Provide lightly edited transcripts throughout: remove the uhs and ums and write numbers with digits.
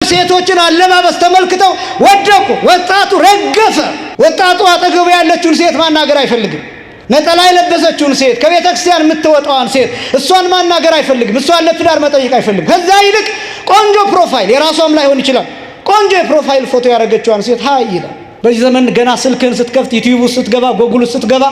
ሴቶችን አለባበስ ተመልክተው ወደቁ። ወጣቱ ረገፈ። ወጣቱ አጠገቡ ያለችውን ሴት ማናገር አይፈልግም። ነጠላ የለበሰችውን ሴት፣ ከቤተ ክርስቲያን የምትወጣዋን ሴት እሷን ማናገር አይፈልግም። እሷን ለትዳር መጠየቅ አይፈልግም። ከዛ ይልቅ ቆንጆ ፕሮፋይል የራሷም ላይሆን ይችላል ቆንጆ የፕሮፋይል ፎቶ ያደረገችዋን ሴት ሃይ ይላል። በዚህ ዘመን ገና ስልክን ስትከፍት ዩቲዩብ ስትገባ ጎግል ስትገባ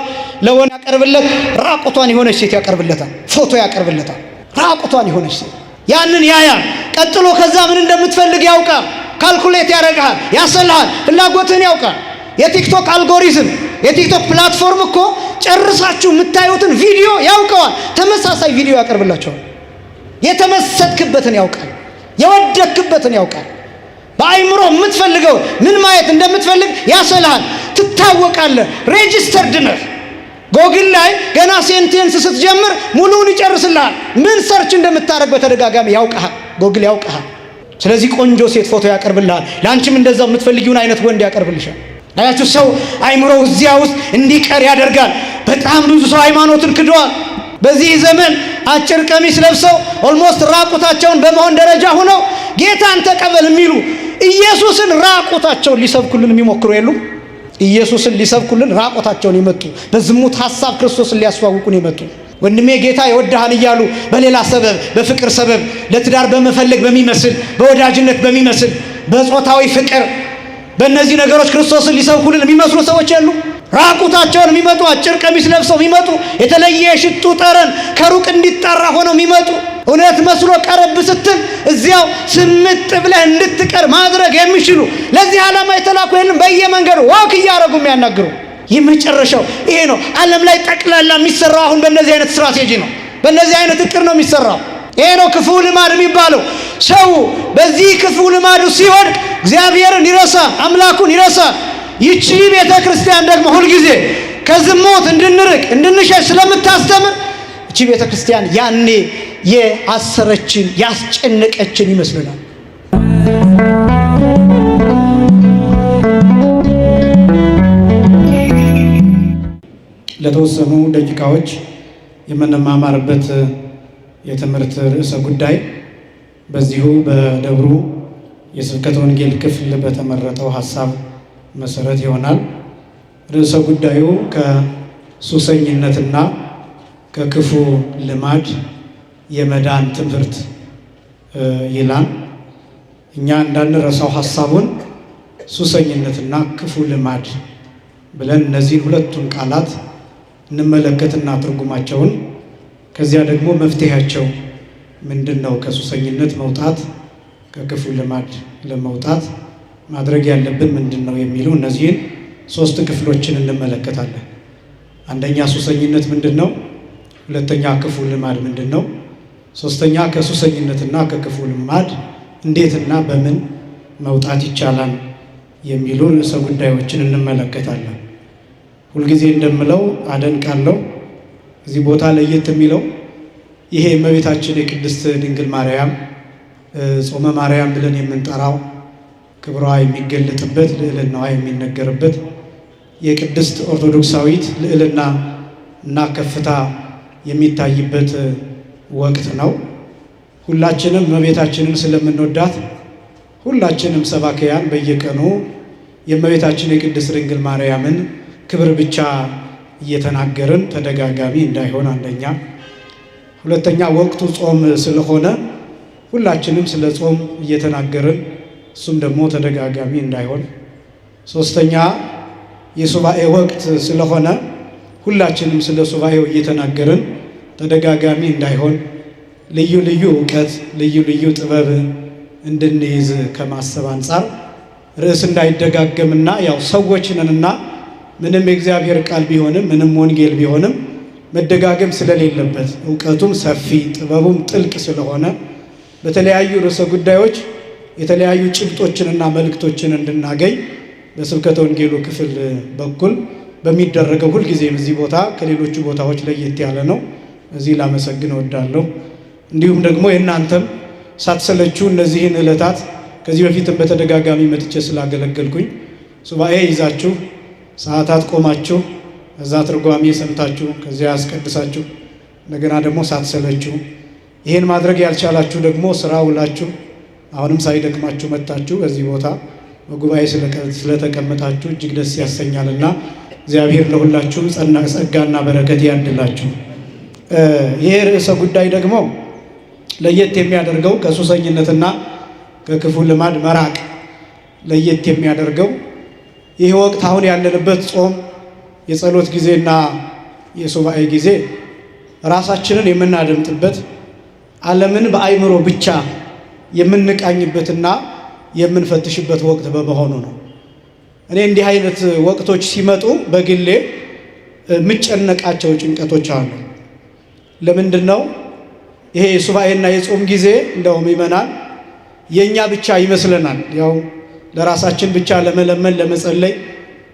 ለወን ያቀርብለት ራቁቷን የሆነች ሴት ያቀርብለታል፣ ፎቶ ያቀርብለታል። ራቁቷን የሆነች ሴት ያንን ያያል። ቀጥሎ ከዛ ምን እንደምትፈልግ ያውቃል። ካልኩሌት ያደርጋል፣ ያሰልሃል፣ ፍላጎትን ያውቃል። የቲክቶክ አልጎሪዝም የቲክቶክ ፕላትፎርም እኮ ጨርሳችሁ የምታዩትን ቪዲዮ ያውቀዋል። ተመሳሳይ ቪዲዮ ያቀርብላችኋል። የተመሰጥክበትን ያውቃል፣ የወደክበትን ያውቃል። በአይምሮ የምትፈልገው ምን ማየት እንደምትፈልግ ያሰልሃል። ትታወቃለህ። ሬጂስተርድ ነህ። ጎግል ላይ ገና ሴንቴንስ ስትጀምር ሙሉውን ይጨርስልሃል። ምን ሰርች እንደምታደርግ በተደጋጋሚ ያውቃል። ጎግል ያውቃል። ስለዚህ ቆንጆ ሴት ፎቶ ያቀርብልሃል። ለአንቺም እንደዛው የምትፈልጊውን አይነት ወንድ ያቀርብልሻል። አያችሁ፣ ሰው አይምሮው እዚያ ውስጥ እንዲቀር ያደርጋል። በጣም ብዙ ሰው ሃይማኖትን ክደዋል። በዚህ ዘመን አጭር ቀሚስ ለብሰው ኦልሞስት ራቁታቸውን በመሆን ደረጃ ሆነው ጌታን ተቀበል የሚሉ ኢየሱስን ራቁታቸውን ሊሰብኩልን የሚሞክሩ የሉ። ኢየሱስን ሊሰብኩልን ራቁታቸውን የመጡ በዝሙት ሐሳብ ክርስቶስን ሊያስተዋውቁን የመጡ ወንድሜ ጌታ ይወድሃል እያሉ በሌላ ሰበብ በፍቅር ሰበብ ለትዳር በመፈለግ በሚመስል በወዳጅነት በሚመስል በጾታዊ ፍቅር በእነዚህ ነገሮች ክርስቶስን ሊሰብኩልን የሚመስሉ ሰዎች የሉ። ራቁታቸውን የሚመጡ አጭር ቀሚስ ለብሰው የሚመጡ የተለየ የሽቱ ጠረን ከሩቅ እንዲጣራ ሆነው የሚመጡ እውነት መስሎ ቀረብ ስትል እዚያው ስምጥ ብለህ እንድትቀር ማድረግ የሚችሉ ለዚህ ዓላማ የተላኩ የለም። በየመንገዱ ዋክ እያደረጉ የሚያናግሩ የመጨረሻው ይሄ ነው። ዓለም ላይ ጠቅላላ የሚሰራው አሁን በእነዚህ አይነት ስትራቴጂ ነው፣ በእነዚህ አይነት እቅድ ነው የሚሰራው። ይሄ ነው ክፉ ልማድ የሚባለው። ሰው በዚህ ክፉ ልማዱ ሲወድቅ እግዚአብሔርን ይረሳል፣ አምላኩን ይረሳል። ይቺ ቤተ ክርስቲያን ደግሞ ሁልጊዜ ከዝሙት እንድንርቅ እንድንሸሽ ስለምታስተምር ይቺ ቤተ ክርስቲያን ያኔ የአሰረችን ያስጨነቀችን ይመስልናል። ለተወሰኑ ደቂቃዎች የምንማማርበት የትምህርት ርዕሰ ጉዳይ በዚሁ በደብሩ የስብከተ ወንጌል ክፍል በተመረጠው ሐሳብ መሰረት ይሆናል። ርዕሰ ጉዳዩ ከሱሰኝነትና ከክፉ ልማድ የመዳን ትምህርት ይላል። እኛ እንዳንረሳው ሐሳቡን ሱሰኝነትና ክፉ ልማድ ብለን እነዚህን ሁለቱን ቃላት እንመለከትና ትርጉማቸውን ከዚያ ደግሞ መፍትሄያቸው ምንድነው? ከሱሰኝነት መውጣት ከክፉ ልማድ ለመውጣት ማድረግ ያለብን ምንድነው የሚሉ እነዚህን ሶስት ክፍሎችን እንመለከታለን። አንደኛ ሱሰኝነት ምንድነው? ሁለተኛ ክፉ ልማድ ምንድነው? ሶስተኛ ከሱሰኝነትና ከክፉ ልማድ እንዴትና በምን መውጣት ይቻላል የሚሉ ርዕሰ ጉዳዮችን እንመለከታለን። ሁልጊዜ እንደምለው አደንቃለሁ። እዚህ ቦታ ለየት የሚለው ይሄ እመቤታችን የቅድስት ድንግል ማርያም ጾመ ማርያም ብለን የምንጠራው ክብሯ የሚገለጥበት ልዕልናዋ የሚነገርበት የቅድስት ኦርቶዶክሳዊት ልዕልና እና ከፍታ የሚታይበት ወቅት ነው። ሁላችንም እመቤታችንን ስለምንወዳት ሁላችንም ሰባክያን በየቀኑ የእመቤታችን የቅድስት ድንግል ማርያምን ክብር ብቻ እየተናገርን ተደጋጋሚ እንዳይሆን አንደኛ፣ ሁለተኛ ወቅቱ ጾም ስለሆነ ሁላችንም ስለ ጾም እየተናገርን እሱም ደግሞ ተደጋጋሚ እንዳይሆን፣ ሶስተኛ የሱባኤ ወቅት ስለሆነ ሁላችንም ስለ ሱባኤው እየተናገርን ተደጋጋሚ እንዳይሆን፣ ልዩ ልዩ እውቀት ልዩ ልዩ ጥበብ እንድንይዝ ከማሰብ አንጻር ርዕስ እንዳይደጋገምና ያው ሰዎች ነንና ምንም የእግዚአብሔር ቃል ቢሆንም ምንም ወንጌል ቢሆንም መደጋገም ስለሌለበት እውቀቱም ሰፊ ጥበቡም ጥልቅ ስለሆነ በተለያዩ ርዕሰ ጉዳዮች የተለያዩ ጭብጦችንና መልእክቶችን እንድናገኝ በስብከተ ወንጌሉ ክፍል በኩል በሚደረገው ሁልጊዜም እዚህ ቦታ ከሌሎቹ ቦታዎች ለየት ያለ ነው። እዚህ ላመሰግን እወዳለሁ። እንዲሁም ደግሞ የእናንተም ሳትሰለቹ እነዚህን ዕለታት ከዚህ በፊትም በተደጋጋሚ መጥቼ ስላገለገልኩኝ ሱባኤ ይዛችሁ ሰዓታት ቆማችሁ እዛ ትርጓሜ ሰምታችሁ ከዚያ ያስቀድሳችሁ እንደገና ደግሞ ሳትሰለቹ ይህን ማድረግ ያልቻላችሁ ደግሞ ስራ ውላችሁ አሁንም ሳይደክማችሁ መጣችሁ በዚህ ቦታ በጉባኤ ስለተቀመጣችሁ እጅግ ደስ ያሰኛልና እግዚአብሔር ለሁላችሁም ጸጋና በረከት ያድላችሁ። ይሄ ርዕሰ ጉዳይ ደግሞ ለየት የሚያደርገው ከሱሰኝነትና ከክፉ ልማድ መራቅ ለየት የሚያደርገው ይህ ወቅት አሁን ያለንበት ጾም፣ የጸሎት ጊዜና የሱባኤ ጊዜ ራሳችንን የምናደምጥበት ዓለምን በአይምሮ ብቻ የምንቃኝበትና የምንፈትሽበት ወቅት በመሆኑ ነው። እኔ እንዲህ አይነት ወቅቶች ሲመጡ በግሌ የምጨነቃቸው ጭንቀቶች አሉ። ለምንድን ነው ይሄ የሱባኤና የጾም ጊዜ እንደውም ይመናል የኛ ብቻ ይመስለናል። ያው ለራሳችን ብቻ ለመለመን ለመጸለይ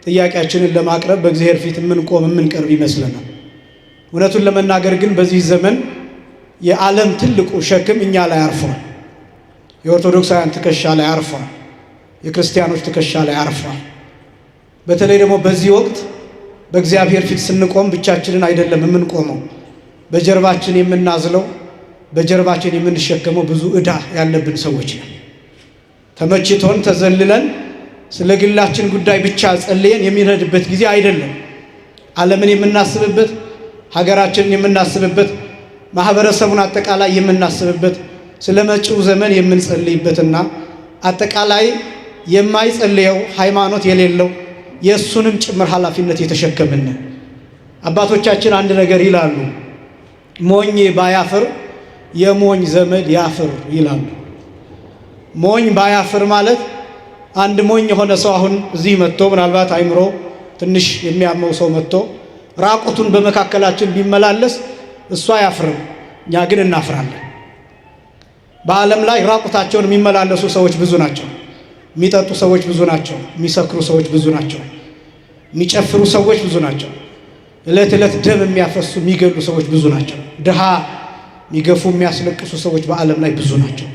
ጥያቄያችንን ለማቅረብ በእግዚአብሔር ፊት የምንቆም የምንቀርብ ይመስለናል። እውነቱን ለመናገር ግን በዚህ ዘመን የዓለም ትልቁ ሸክም እኛ ላይ አርፏል። የኦርቶዶክሳውያን ትከሻ ላይ አርፏል። የክርስቲያኖች ትከሻ ላይ አርፏል። በተለይ ደግሞ በዚህ ወቅት በእግዚአብሔር ፊት ስንቆም ብቻችንን አይደለም የምንቆመው። በጀርባችን የምናዝለው በጀርባችን የምንሸከመው ብዙ ዕዳ ያለብን ሰዎች ነን። ተመችቶን ተዘልለን ስለ ግላችን ጉዳይ ብቻ ጸልየን የሚነድበት ጊዜ አይደለም። ዓለምን የምናስብበት፣ ሀገራችንን የምናስብበት፣ ማህበረሰቡን አጠቃላይ የምናስብበት፣ ስለ መጪው ዘመን የምንጸልይበትና አጠቃላይ የማይጸልየው ሃይማኖት የሌለው የእሱንም ጭምር ኃላፊነት የተሸከምን። አባቶቻችን አንድ ነገር ይላሉ፣ ሞኝ ባያፍር የሞኝ ዘመድ ያፍር ይላሉ። ሞኝ ባያፍር ማለት አንድ ሞኝ የሆነ ሰው አሁን እዚህ መጥቶ ምናልባት አይምሮ ትንሽ የሚያመው ሰው መጥቶ ራቁቱን በመካከላችን ቢመላለስ እሱ አያፍርም፣ እኛ ግን እናፍራለን። በዓለም ላይ ራቁታቸውን የሚመላለሱ ሰዎች ብዙ ናቸው። የሚጠጡ ሰዎች ብዙ ናቸው። የሚሰክሩ ሰዎች ብዙ ናቸው። የሚጨፍሩ ሰዎች ብዙ ናቸው። ዕለት ዕለት ደም የሚያፈሱ የሚገሉ ሰዎች ብዙ ናቸው። ድሃ የሚገፉ የሚያስለቅሱ ሰዎች በዓለም ላይ ብዙ ናቸው።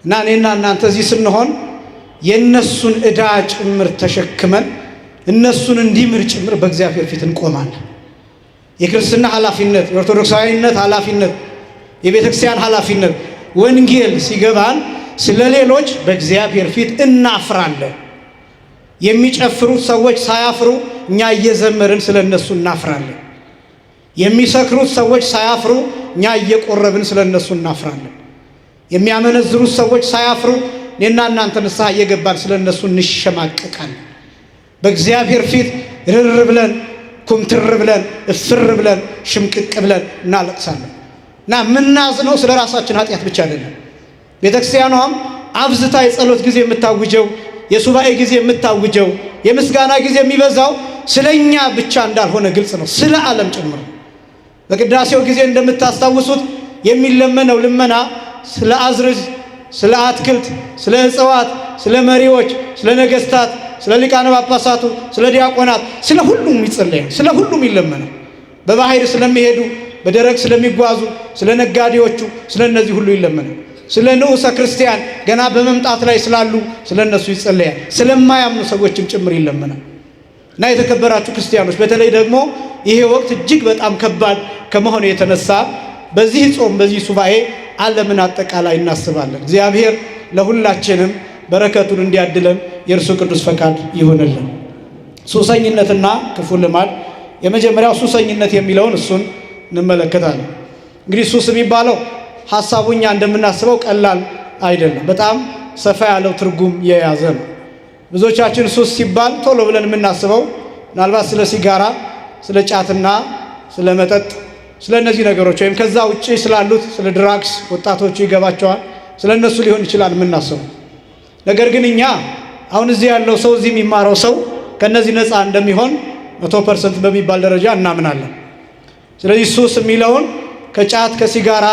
እና እኔና እናንተ እዚህ ስንሆን የእነሱን ዕዳ ጭምር ተሸክመን እነሱን እንዲምር ጭምር በእግዚአብሔር ፊት እንቆማለን። የክርስትና ኃላፊነት፣ የኦርቶዶክሳዊነት ኃላፊነት፣ የቤተ ክርስቲያን ኃላፊነት ወንጌል ሲገባን ስለ ሌሎች በእግዚአብሔር ፊት እናፍራለን። የሚጨፍሩት ሰዎች ሳያፍሩ እኛ እየዘመርን ስለ እነሱ እናፍራለን። የሚሰክሩት ሰዎች ሳያፍሩ እኛ እየቆረብን ስለ እነሱ እናፍራለን። የሚያመነዝሩት ሰዎች ሳያፍሩ እኔና እናንተ ንስሐ እየገባን ስለ እነሱ እንሸማቀቃለን። በእግዚአብሔር ፊት ርር ብለን ኩምትር ብለን እፍር ብለን ሽምቅቅ ብለን እናለቅሳለን። እና የምናዝነው ስለ ራሳችን ኃጢአት ብቻ አይደለም። ቤተክርስቲያኗም አብዝታ የጸሎት ጊዜ የምታውጀው፣ የሱባኤ ጊዜ የምታውጀው፣ የምስጋና ጊዜ የሚበዛው ስለኛ ብቻ እንዳልሆነ ግልጽ ነው፣ ስለ ዓለም ጭምር። በቅዳሴው ጊዜ እንደምታስታውሱት የሚለመነው ልመና ስለ አዝርዕት፣ ስለ አትክልት፣ ስለ እጽዋት፣ ስለ መሪዎች፣ ስለ ነገስታት፣ ስለ ሊቃነ ጳጳሳቱ፣ ስለ ዲያቆናት፣ ስለ ሁሉም ይጸለያል፣ ስለ ሁሉም ይለመናል። በባህር ስለሚሄዱ፣ በደረቅ ስለሚጓዙ፣ ስለ ነጋዴዎቹ፣ ስለ እነዚህ ሁሉ ይለመናል። ስለ ንዑሰ ክርስቲያን ገና በመምጣት ላይ ስላሉ ስለ እነሱ ይጸለያል። ስለማያምኑ ሰዎችም ጭምር ይለመናል። እና የተከበራችሁ ክርስቲያኖች፣ በተለይ ደግሞ ይሄ ወቅት እጅግ በጣም ከባድ ከመሆኑ የተነሳ በዚህ ጾም በዚህ ሱባኤ ዓለምን አጠቃላይ እናስባለን። እግዚአብሔር ለሁላችንም በረከቱን እንዲያድለን የእርሱ ቅዱስ ፈቃድ ይሆንልን። ሱሰኝነትና ክፉ ልማድ፣ የመጀመሪያው ሱሰኝነት የሚለውን እሱን እንመለከታለን። እንግዲህ ሱስ የሚባለው ሐሳቡ እኛ እንደምናስበው ቀላል አይደለም። በጣም ሰፋ ያለው ትርጉም የያዘ ነው። ብዙዎቻችን ሱስ ሲባል ቶሎ ብለን የምናስበው ምናልባት ስለ ሲጋራ፣ ስለ ጫትና ስለ መጠጥ፣ ስለ እነዚህ ነገሮች ወይም ከዛ ውጪ ስላሉት ስለ ድራግስ ወጣቶቹ ይገባቸዋል፣ ስለ እነሱ ሊሆን ይችላል የምናስበው። ነገር ግን እኛ አሁን እዚህ ያለው ሰው እዚህ የሚማረው ሰው ከነዚህ ነፃ እንደሚሆን 100% በሚባል ደረጃ እናምናለን። ስለዚህ ሱስ የሚለውን ከጫት ከሲጋራ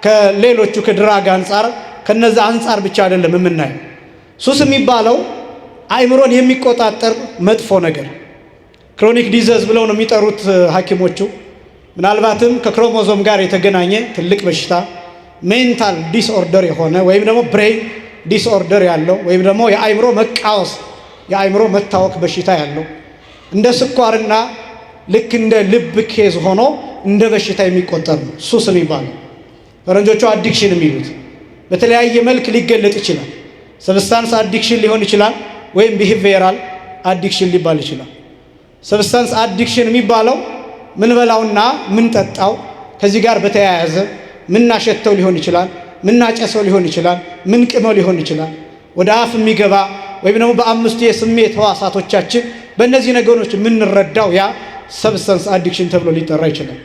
ከሌሎቹ ከድራግ አንጻር ከነዛ አንጻር ብቻ አይደለም የምናየው። ሱስ የሚባለው አእምሮን የሚቆጣጠር መጥፎ ነገር ክሮኒክ ዲዘዝ ብለው ነው የሚጠሩት ሐኪሞቹ። ምናልባትም ከክሮሞዞም ጋር የተገናኘ ትልቅ በሽታ ሜንታል ዲስኦርደር የሆነ ወይም ደግሞ ብሬን ዲስኦርደር ያለው ወይም ደግሞ የአእምሮ መቃወስ የአእምሮ መታወክ በሽታ ያለው እንደ ስኳርና ልክ እንደ ልብ ኬዝ ሆኖ እንደ በሽታ የሚቆጠር ነው ሱስ የሚባለው። ፈረንጆቹ አዲክሽን የሚሉት በተለያየ መልክ ሊገለጥ ይችላል። ሰብስታንስ አዲክሽን ሊሆን ይችላል ወይም ቢሄቪየራል አዲክሽን ሊባል ይችላል። ሰብስታንስ አዲክሽን የሚባለው ምን በላውና ምን ጠጣው ከዚህ ጋር በተያያዘ ምን ናሸተው ሊሆን ይችላል፣ ምን ናጨሰው ሊሆን ይችላል፣ ምን ቅመው ሊሆን ይችላል። ወደ አፍ የሚገባ ወይም ደግሞ በአምስቱ የስሜት ሕዋሳቶቻችን በእነዚህ ነገሮች የምንረዳው ያ ሰብስታንስ አዲክሽን ተብሎ ሊጠራ ይችላል።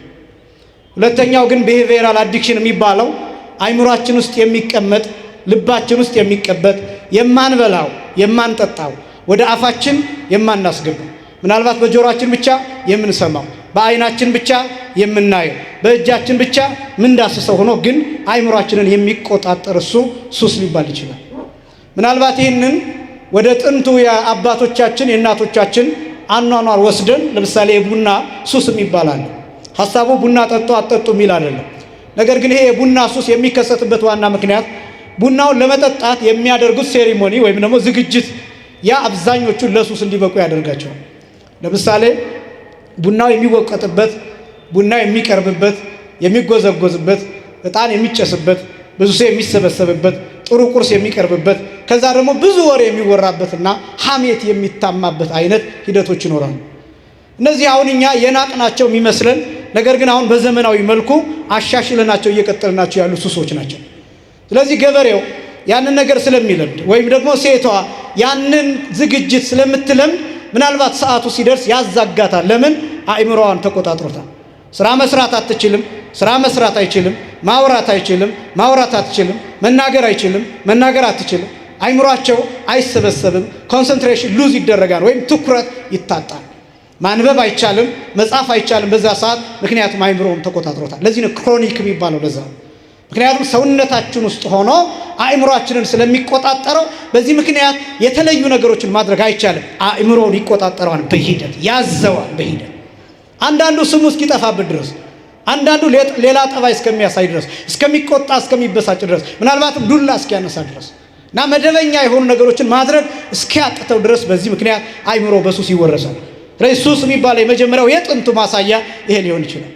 ሁለተኛው ግን ቢሄቪየራል አዲክሽን የሚባለው አይምሯችን ውስጥ የሚቀመጥ ልባችን ውስጥ የሚቀመጥ የማንበላው የማንጠጣው ወደ አፋችን የማናስገባው ምናልባት በጆሮአችን ብቻ የምንሰማው በአይናችን ብቻ የምናየው በእጃችን ብቻ ምንዳስሰው ሆኖ ግን አይምሯችንን የሚቆጣጠር እሱ ሱስ ሊባል ይችላል። ምናልባት ይህንን ወደ ጥንቱ የአባቶቻችን የእናቶቻችን አኗኗር ወስደን ለምሳሌ የቡና ሱስ ይባላል። ሐሳቡ ቡና ጠጡ አጠጡ የሚል አይደለም። ነገር ግን ይሄ የቡና ሱስ የሚከሰትበት ዋና ምክንያት ቡናውን ለመጠጣት የሚያደርጉት ሴሪሞኒ ወይም ደግሞ ዝግጅት ያ አብዛኞቹን ለሱስ እንዲበቁ ያደርጋቸዋል። ለምሳሌ ቡናው የሚወቀጥበት፣ ቡናው የሚቀርብበት፣ የሚጎዘጎዝበት፣ ዕጣን የሚጨስበት፣ ብዙ ሰው የሚሰበሰብበት፣ ጥሩ ቁርስ የሚቀርብበት፣ ከዛ ደግሞ ብዙ ወሬ የሚወራበትና ሐሜት የሚታማበት አይነት ሂደቶች ይኖራሉ። እነዚህ አሁን እኛ የናቅናቸው የሚመስለን ነገር ግን አሁን በዘመናዊ መልኩ አሻሽለናቸው እየቀጠልናቸው ያሉ ሱሶች ናቸው። ስለዚህ ገበሬው ያንን ነገር ስለሚለምድ ወይም ደግሞ ሴቷ ያንን ዝግጅት ስለምትለምድ ምናልባት ሰዓቱ ሲደርስ ያዛጋታል። ለምን? አእምሮዋን ተቆጣጥሮታል። ስራ መስራት አትችልም፣ ስራ መስራት አይችልም፣ ማውራት አይችልም፣ ማውራት አትችልም፣ መናገር አይችልም፣ መናገር አትችልም። አይምሯቸው አይሰበሰብም። ኮንሰንትሬሽን ሉዝ ይደረጋል ወይም ትኩረት ይታጣል። ማንበብ አይቻልም፣ መጻፍ አይቻልም በዛ ሰዓት፣ ምክንያቱም አይምሮውን ተቆጣጥሮታል። ለዚህ ነው ክሮኒክ የሚባለው ለዛ። ምክንያቱም ሰውነታችን ውስጥ ሆኖ አእምሮአችንን ስለሚቆጣጠረው በዚህ ምክንያት የተለዩ ነገሮችን ማድረግ አይቻልም። አእምሮውን ይቆጣጠረዋል፣ በሂደት ያዘዋል። በሂደት አንዳንዱ ስሙ እስኪጠፋበት ድረስ፣ አንዳንዱ ሌላ ጠባይ እስከሚያሳይ ድረስ፣ እስከሚቆጣ እስከሚበሳጭ ድረስ፣ ምናልባትም ዱላ እስኪያነሳ ድረስ እና መደበኛ የሆኑ ነገሮችን ማድረግ እስኪያቅተው ድረስ በዚህ ምክንያት አእምሮ በሱስ ይወረሳል። ስለዚህ ሱስ የሚባለው የመጀመሪያው የጥንቱ ማሳያ ይሄ ሊሆን ይችላል።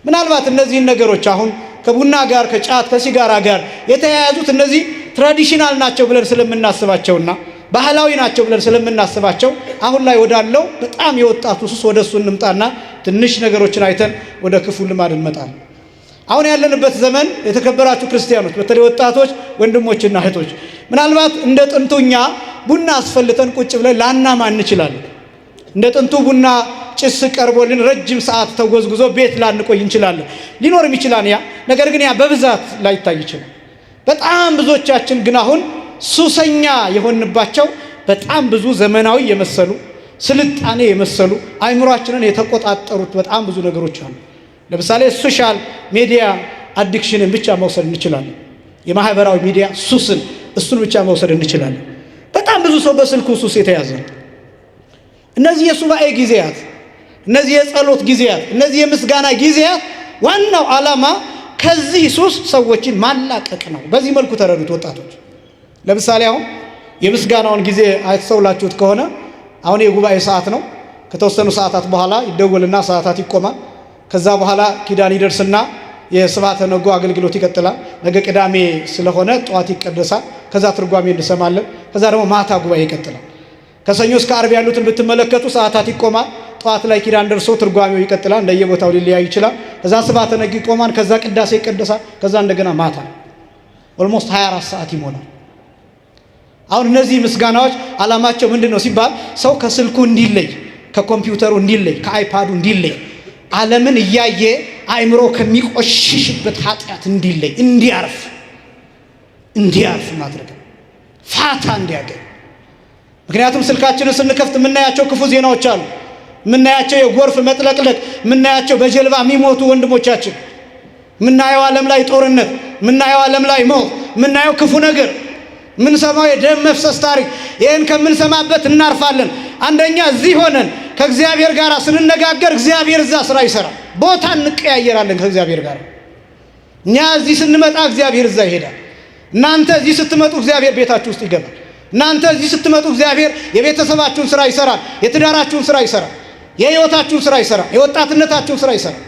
ምናልባት እነዚህን ነገሮች አሁን ከቡና ጋር ከጫት ከሲጋራ ጋር የተያያዙት እነዚህ ትራዲሽናል ናቸው ብለን ስለምናስባቸውና ባህላዊ ናቸው ብለን ስለምናስባቸው አሁን ላይ ወዳለው በጣም የወጣቱ ሱስ ወደሱ እንምጣና ትንሽ ነገሮችን አይተን ወደ ክፉ ልማድ እንመጣለን። አሁን ያለንበት ዘመን የተከበራችሁ ክርስቲያኖች፣ በተለይ ወጣቶች ወንድሞችና እህቶች ምናልባት እንደ ጥንቱኛ ቡና አስፈልተን ቁጭ ብለን ላናማ እንችላለን። እንደ ጥንቱ ቡና ጭስ ቀርቦልን ረጅም ሰዓት ተጎዝጉዞ ቤት ላንቆይ እንችላለን። ሊኖርም ይችላል ያ ነገር ግን ያ በብዛት ላይታይ ይችላል። በጣም ብዙዎቻችን ግን አሁን ሱሰኛ የሆንባቸው በጣም ብዙ ዘመናዊ የመሰሉ ስልጣኔ የመሰሉ አይምሯችንን የተቆጣጠሩት በጣም ብዙ ነገሮች አሉ። ለምሳሌ ሶሻል ሚዲያ አዲክሽንን ብቻ መውሰድ እንችላለን። የማህበራዊ ሚዲያ ሱስን እሱን ብቻ መውሰድ እንችላለን። በጣም ብዙ ሰው በስልኩ ሱስ የተያዘ ነው። እነዚህ የሱባኤ ጊዜያት፣ እነዚህ የጸሎት ጊዜያት፣ እነዚህ የምስጋና ጊዜያት ዋናው ዓላማ ከዚህ ሱስ ሰዎችን ማላቀቅ ነው። በዚህ መልኩ ተረዱት ወጣቶች። ለምሳሌ አሁን የምስጋናውን ጊዜ አይተሰውላችሁት ከሆነ አሁን የጉባኤ ሰዓት ነው። ከተወሰኑ ሰዓታት በኋላ ይደወልና ሰዓታት ይቆማል። ከዛ በኋላ ኪዳን ይደርስና የስብሐተ ነግህ አገልግሎት ይቀጥላል። ነገ ቅዳሜ ስለሆነ ጠዋት ይቀደሳል። ከዛ ትርጓሜ እንሰማለን። ከዛ ደግሞ ማታ ጉባኤ ይቀጥላል። ከሰኞ እስከ ዓርብ ያሉትን ብትመለከቱ ሰዓታት ይቆማል። ጠዋት ላይ ኪዳን ደርሶ ትርጓሜው ይቀጥላል። እንደየቦታው ሊለያይ ይችላል። ከዛ ስብሐተ ነግህ ይቆማል። ከዛ ቅዳሴ ይቀደሳል። ከዛ እንደገና ማታ ኦልሞስት 24 ሰዓት ይሞላል። አሁን እነዚህ ምስጋናዎች ዓላማቸው ምንድነው ሲባል ሰው ከስልኩ እንዲለይ፣ ከኮምፒውተሩ እንዲለይ፣ ከአይፓዱ እንዲለይ፣ ዓለምን እያየ አእምሮ ከሚቆሽሽበት ኃጢአት እንዲለይ፣ እንዲያርፍ ማድረግ፣ ፋታ እንዲያገኝ። ምክንያቱም ስልካችንን ስንከፍት የምናያቸው ክፉ ዜናዎች አሉ። የምናያቸው የጎርፍ መጥለቅለቅ፣ የምናያቸው በጀልባ የሚሞቱ ወንድሞቻችን፣ የምናየው ዓለም ላይ ጦርነት፣ የምናየው ዓለም ላይ ሞት፣ የምናየው ክፉ ነገር፣ የምንሰማው የደም መፍሰስ ታሪክ። ይህን ከምንሰማበት እናርፋለን። አንደኛ እዚህ ሆነን ከእግዚአብሔር ጋር ስንነጋገር እግዚአብሔር እዛ ስራ ይሰራል። ቦታ እንቀያየራለን ከእግዚአብሔር ጋር። እኛ እዚህ ስንመጣ እግዚአብሔር እዛ ይሄዳል። እናንተ እዚህ ስትመጡ እግዚአብሔር ቤታችሁ ውስጥ ይገባል። እናንተ እዚህ ስትመጡ እግዚአብሔር የቤተሰባችሁን ስራ ይሰራል፣ የትዳራችሁን ስራ ይሰራል፣ የህይወታችሁን ስራ ይሰራል፣ የወጣትነታችሁን ስራ ይሰራል።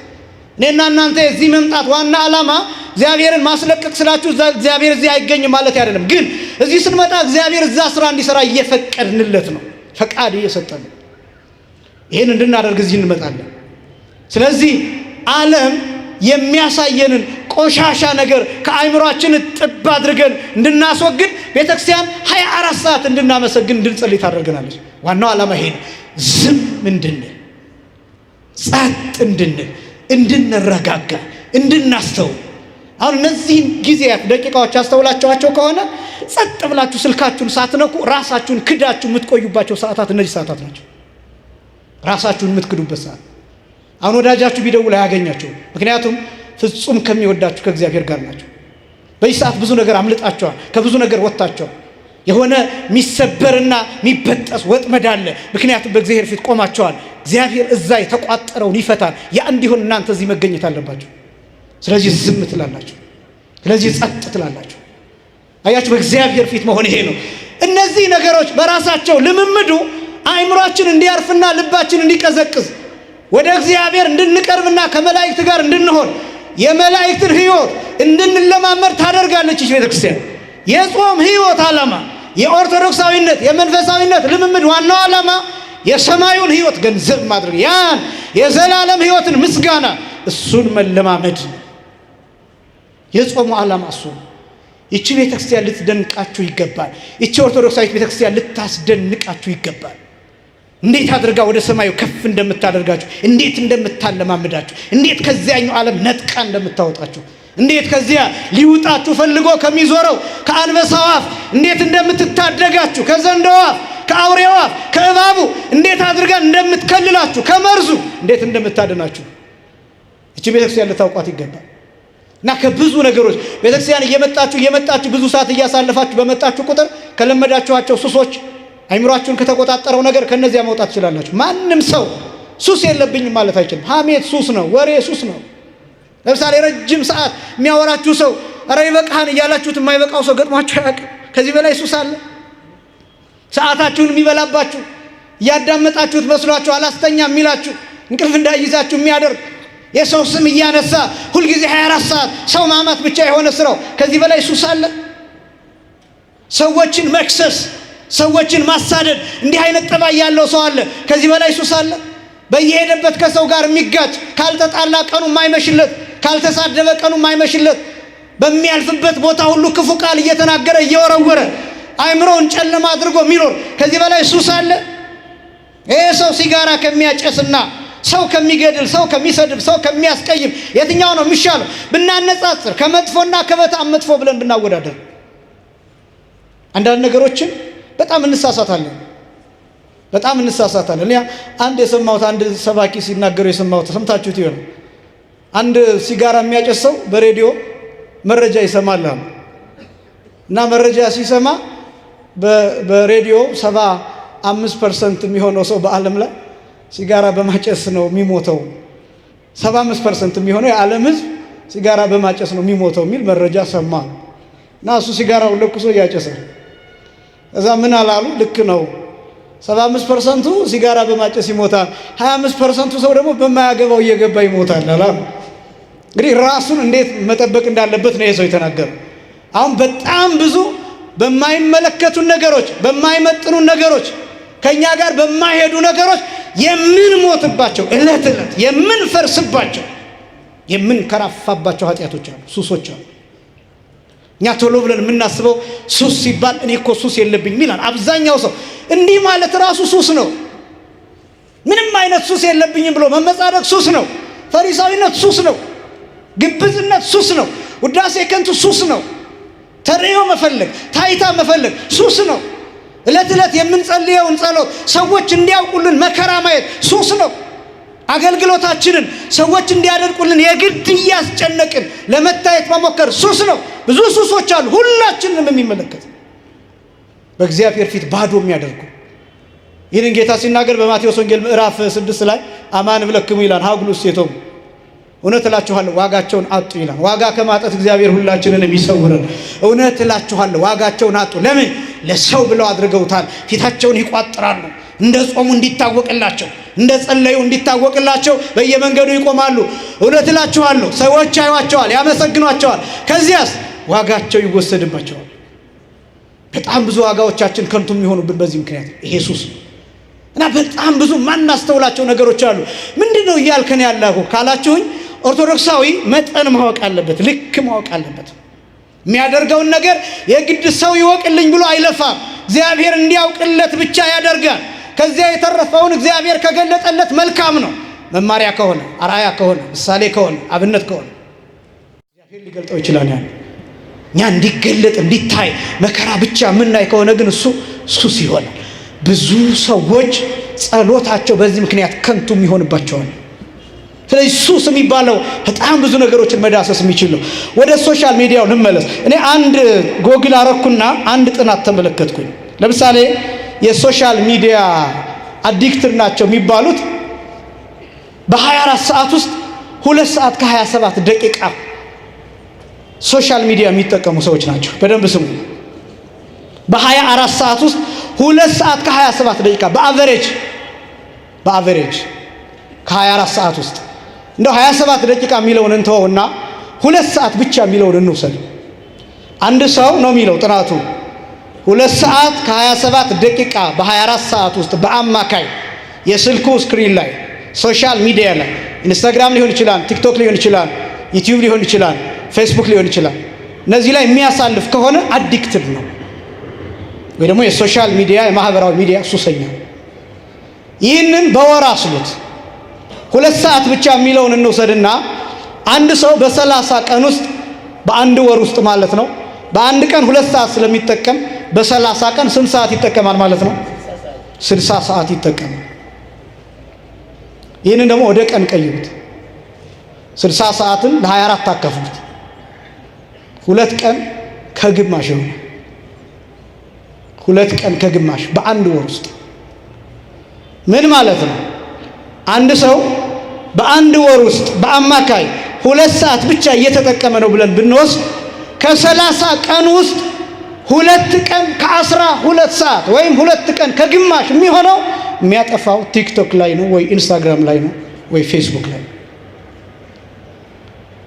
እኔና እናንተ የዚህ መምጣት ዋና ዓላማ እግዚአብሔርን ማስለቀቅ ስላችሁ እግዚአብሔር እዚህ አይገኝም ማለት አይደለም። ግን እዚህ ስንመጣ እግዚአብሔር እዛ ስራ እንዲሰራ እየፈቀድንለት ነው፣ ፈቃድ እየሰጠን ነው። ይህን እንድናደርግ እዚህ እንመጣለን። ስለዚህ ዓለም የሚያሳየንን ቆሻሻ ነገር ከአእምሯችን ጥብ አድርገን እንድናስወግድ ቤተክርስቲያን 24 ሰዓት እንድናመሰግን እንድንጸልይ ታደርገናለች። ዋናው ዓላማ ይሄ ነው። ዝም እንድንል፣ ጸጥ እንድንል፣ እንድንረጋጋ፣ እንድናስተውል። አሁን እነዚህን ጊዜያት ደቂቃዎች አስተውላችኋቸው ከሆነ ጸጥ ብላችሁ ስልካችሁን ሳትነኩ ራሳችሁን ክዳችሁ የምትቆዩባቸው ሰዓታት እነዚህ ሰዓታት ናቸው። ራሳችሁን የምትክዱበት ሰዓት። አሁን ወዳጃችሁ ቢደውል አያገኛችሁም። ምክንያቱም ፍጹም ከሚወዳችሁ ከእግዚአብሔር ጋር ናቸው። በዚህ ሰዓት ብዙ ነገር አምልጣችኋል፣ ከብዙ ነገር ወጥታችኋል። የሆነ የሚሰበርና የሚበጠስ ወጥመድ አለ። ምክንያቱም በእግዚአብሔር ፊት ቆማችኋል። እግዚአብሔር እዛ የተቋጠረውን ይፈታል። ያ እንዲሆን እናንተ እዚህ መገኘት አለባችሁ። ስለዚህ ዝም ትላላችሁ፣ ስለዚህ ጸጥ ትላላችሁ። አያችሁ፣ በእግዚአብሔር ፊት መሆን ይሄ ነው። እነዚህ ነገሮች በራሳቸው ልምምዱ አእምሯችን እንዲያርፍና ልባችን እንዲቀዘቅዝ ወደ እግዚአብሔር እንድንቀርብና ከመላእክት ጋር እንድንሆን የመላእክትን ሕይወት እንድንለማመድ ታደርጋለች ይህች ቤተክርስቲያን። የጾም ሕይወት ዓላማ፣ የኦርቶዶክሳዊነት የመንፈሳዊነት ልምምድ ዋናው ዓላማ የሰማዩን ሕይወት ገንዘብ ማድረግ፣ ያን የዘላለም ሕይወትን ምስጋና እሱን መለማመድ። የጾሙ ዓላማ እሱ። ይቺ ቤተክርስቲያን ልትደንቃችሁ ይገባል። ይቺ ኦርቶዶክሳዊት ቤተክርስቲያን ልታስደንቃችሁ ይገባል። እንዴት አድርጋ ወደ ሰማዩ ከፍ እንደምታደርጋችሁ፣ እንዴት እንደምታለማምዳችሁ፣ እንዴት ከዚያኛው ዓለም ነጥቃ እንደምታወጣችሁ፣ እንዴት ከዚያ ሊውጣችሁ ፈልጎ ከሚዞረው ከአንበሳው አፍ እንዴት እንደምትታደጋችሁ፣ ከዘንዶው አፍ፣ ከአውሬው አፍ፣ ከእባቡ እንዴት አድርጋ እንደምትከልላችሁ፣ ከመርዙ እንዴት እንደምታድናችሁ እቺ ቤተክርስቲያን ልታውቋት ይገባል። እና ከብዙ ነገሮች ቤተክርስቲያን እየመጣችሁ ብዙ ሰዓት እያሳለፋችሁ በመጣችሁ ቁጥር ከለመዳችኋቸው ሱሶች አይምሯችሁን ከተቆጣጠረው ነገር ከነዚያ መውጣት ትችላላችሁ። ማንም ሰው ሱስ የለብኝም ማለት አይችልም። ሐሜት ሱስ ነው፣ ወሬ ሱስ ነው። ለምሳሌ ረጅም ሰዓት የሚያወራችሁ ሰው ኧረ ይበቃህን እያላችሁት የማይበቃው ሰው ገጥሟችሁ አያውቅም? ከዚህ በላይ ሱስ አለ? ሰዓታችሁን የሚበላባችሁ እያዳመጣችሁት መስሏችሁ አላስተኛ የሚላችሁ እንቅልፍ እንዳይይዛችሁ የሚያደርግ የሰው ስም እያነሳ ሁልጊዜ 24 ሰዓት ሰው ማማት ብቻ የሆነ ስራው ከዚህ በላይ ሱስ አለ? ሰዎችን መክሰስ፣ ሰዎችን ማሳደድ፣ እንዲህ አይነት ጠባይ ያለው ሰው አለ። ከዚህ በላይ ሱስ አለ? በየሄደበት ከሰው ጋር የሚጋጭ፣ ካልተጣላ ቀኑ የማይመሽለት፣ ካልተሳደበ ቀኑ የማይመሽለት፣ በሚያልፍበት ቦታ ሁሉ ክፉ ቃል እየተናገረ እየወረወረ አእምሮውን ጨለማ አድርጎ የሚኖር ከዚህ በላይ ሱስ አለ? ይሄ ሰው ሲጋራ ከሚያጨስና ሰው ከሚገድል፣ ሰው ከሚሰድብ፣ ሰው ከሚያስቀይም የትኛው ነው የሚሻለው? ብናነጻጽር ከመጥፎና ከበጣም መጥፎ ብለን ብናወዳደር አንዳንድ ነገሮችን በጣም እንሳሳታለን። እኔ አንድ የሰማሁት አንድ ሰባኪ ሲናገሩ የሰማሁት ሰምታችሁት ይሆናል። አንድ ሲጋራ የሚያጨስ ሰው በሬዲዮ መረጃ ይሰማል እና መረጃ ሲሰማ በሬዲዮ 75% የሚሆነው ሰው በዓለም ላይ ሲጋራ በማጨስ ነው የሚሞተው። 75% የሚሆነው የዓለም ሕዝብ ሲጋራ በማጨስ ነው የሚሞተው የሚል መረጃ ሰማ እና እሱ ሲጋራውን ለኩሶ እያጨሰ እዛ ምን አላሉ? ልክ ነው 75%ቱ ሲጋራ በማጨስ ይሞታል፣ 25%ቱ ሰው ደግሞ በማያገባው እየገባ ይሞታል አላሉ። እንግዲህ ራሱን እንዴት መጠበቅ እንዳለበት ነው የሰው የተናገረው። አሁን በጣም ብዙ በማይመለከቱን ነገሮች፣ በማይመጥኑ ነገሮች፣ ከኛ ጋር በማይሄዱ ነገሮች የምንሞትባቸው፣ እለት እለት የምንፈርስባቸው፣ የምንከራፋባቸው ኃጢአቶች አሉ፣ ሱሶች አሉ። እኛ ቶሎ ብለን የምናስበው ሱስ ሲባል እኔ እኮ ሱስ የለብኝም ይላል አብዛኛው ሰው። እንዲህ ማለት ራሱ ሱስ ነው። ምንም አይነት ሱስ የለብኝም ብሎ መመጻደቅ ሱስ ነው። ፈሪሳዊነት ሱስ ነው። ግብዝነት ሱስ ነው። ውዳሴ ከንቱ ሱስ ነው። ተሪዮ መፈለግ፣ ታይታ መፈለግ ሱስ ነው። እለት እለት የምንጸልየውን ጸሎት ሰዎች እንዲያውቁልን መከራ ማየት ሱስ ነው። አገልግሎታችንን ሰዎች እንዲያደርቁልን የግድ እያስጨነቅን ለመታየት መሞከር ሱስ ነው። ብዙ ሱሶች አሉ፣ ሁላችንንም የሚመለከት በእግዚአብሔር ፊት ባዶ የሚያደርጉ። ይህንን ጌታ ሲናገር በማቴዎስ ወንጌል ምዕራፍ 6 ላይ አማን ብለክሙ ይላል ሀጉሉ ሴቶም፣ እውነት እላችኋለሁ ዋጋቸውን አጡ ይላል። ዋጋ ከማጣት እግዚአብሔር ሁላችንንም ይሰውረን። እውነት እላችኋለሁ ዋጋቸውን አጡ። ለምን? ለሰው ብለው አድርገውታል። ፊታቸውን ይቋጥራሉ፣ እንደ ጾሙ እንዲታወቅላቸው፣ እንደ ጸለዩ እንዲታወቅላቸው በየመንገዱ ይቆማሉ። እውነት እላችኋለሁ ሰዎች ያዩዋቸዋል፣ ያመሰግኗቸዋል። ከዚያስ ዋጋቸው ይወሰድባቸዋል። በጣም ብዙ ዋጋዎቻችን ከንቱ የሚሆኑብን በዚህ ምክንያት ይሄ ሱስ ነው። እና በጣም ብዙ ማናስተውላቸው ነገሮች አሉ። ምንድነው እያልከን ያለሁ ካላችሁኝ፣ ኦርቶዶክሳዊ መጠን ማወቅ አለበት፣ ልክ ማወቅ አለበት። የሚያደርገውን ነገር የግድ ሰው ይወቅልኝ ብሎ አይለፋም። እግዚአብሔር እንዲያውቅለት ብቻ ያደርጋል። ከዚያ የተረፈውን እግዚአብሔር ከገለጠለት መልካም ነው። መማሪያ ከሆነ፣ አርአያ ከሆነ፣ ምሳሌ ከሆነ፣ አብነት ከሆነ እግዚአብሔር ሊገልጠው ይችላል። ያን እኛ እንዲገለጥ እንዲታይ መከራ ብቻ የምናይ ከሆነ ግን እሱ ሱስ ይሆናል። ብዙ ሰዎች ጸሎታቸው በዚህ ምክንያት ከንቱ የሚሆንባቸዋል። ስለዚህ ሱስ የሚባለው በጣም ብዙ ነገሮችን መዳሰስ የሚችል ነው። ወደ ሶሻል ሚዲያው ልመለስ። እኔ አንድ ጎግል አረኩና አንድ ጥናት ተመለከትኩኝ። ለምሳሌ የሶሻል ሚዲያ አዲክትር ናቸው የሚባሉት በ24 ሰዓት ውስጥ 2 ሰዓት ከ27 ደቂቃ ሶሻል ሚዲያ የሚጠቀሙ ሰዎች ናቸው። በደንብ ስሙ። በ24 ሰዓት ውስጥ 2 ሰዓት ከ27 ደቂቃ በአቨሬጅ ከ24 ሰዓት ውስጥ እንደው 27 ደቂቃ የሚለውን እንተወውና 2 ሰዓት ብቻ የሚለውን እንውሰድ። አንድ ሰው ነው የሚለው ጥናቱ 2 ሰዓት ከ27 ደቂቃ በ24 ሰዓት ውስጥ በአማካይ የስልኩ ስክሪን ላይ ሶሻል ሚዲያ ላይ ኢንስታግራም ሊሆን ይችላል፣ ቲክቶክ ሊሆን ይችላል፣ ዩቲዩብ ሊሆን ይችላል፣ ፌስቡክ ሊሆን ይችላል። እነዚህ ላይ የሚያሳልፍ ከሆነ አዲክትድ ነው ወይ ደግሞ የሶሻል ሚዲያ የማህበራዊ ሚዲያ ሱሰኛ። ይህንን በወር አስሉት። 2 ሰዓት ብቻ የሚለውን እንውሰድና አንድ ሰው በ30 ቀን ውስጥ በአንድ ወር ውስጥ ማለት ነው በአንድ ቀን 2 ሰዓት ስለሚጠቀም በ30 ቀን ስንት ሰዓት ይጠቀማል ማለት ነው? 60 ሰዓት ይጠቀማል። ይህንን ደግሞ ወደ ቀን ቀይሩት። 60 ሰዓትን ለ24 አካፍሉት። 2 ቀን ከግማሽ ነው። 2 ቀን ከግማሽ በአንድ ወር ውስጥ ምን ማለት ነው? አንድ ሰው በአንድ ወር ውስጥ በአማካይ 2 ሰዓት ብቻ እየተጠቀመ ነው ብለን ብንወስድ ከ30 ቀን ውስጥ 2 ቀን ከ12 ሰዓት ወይም 2 ቀን ከግማሽ የሚሆነው የሚያጠፋው ቲክቶክ ላይ ነው ወይ ኢንስታግራም ላይ ነው ወይ ፌስቡክ ላይ።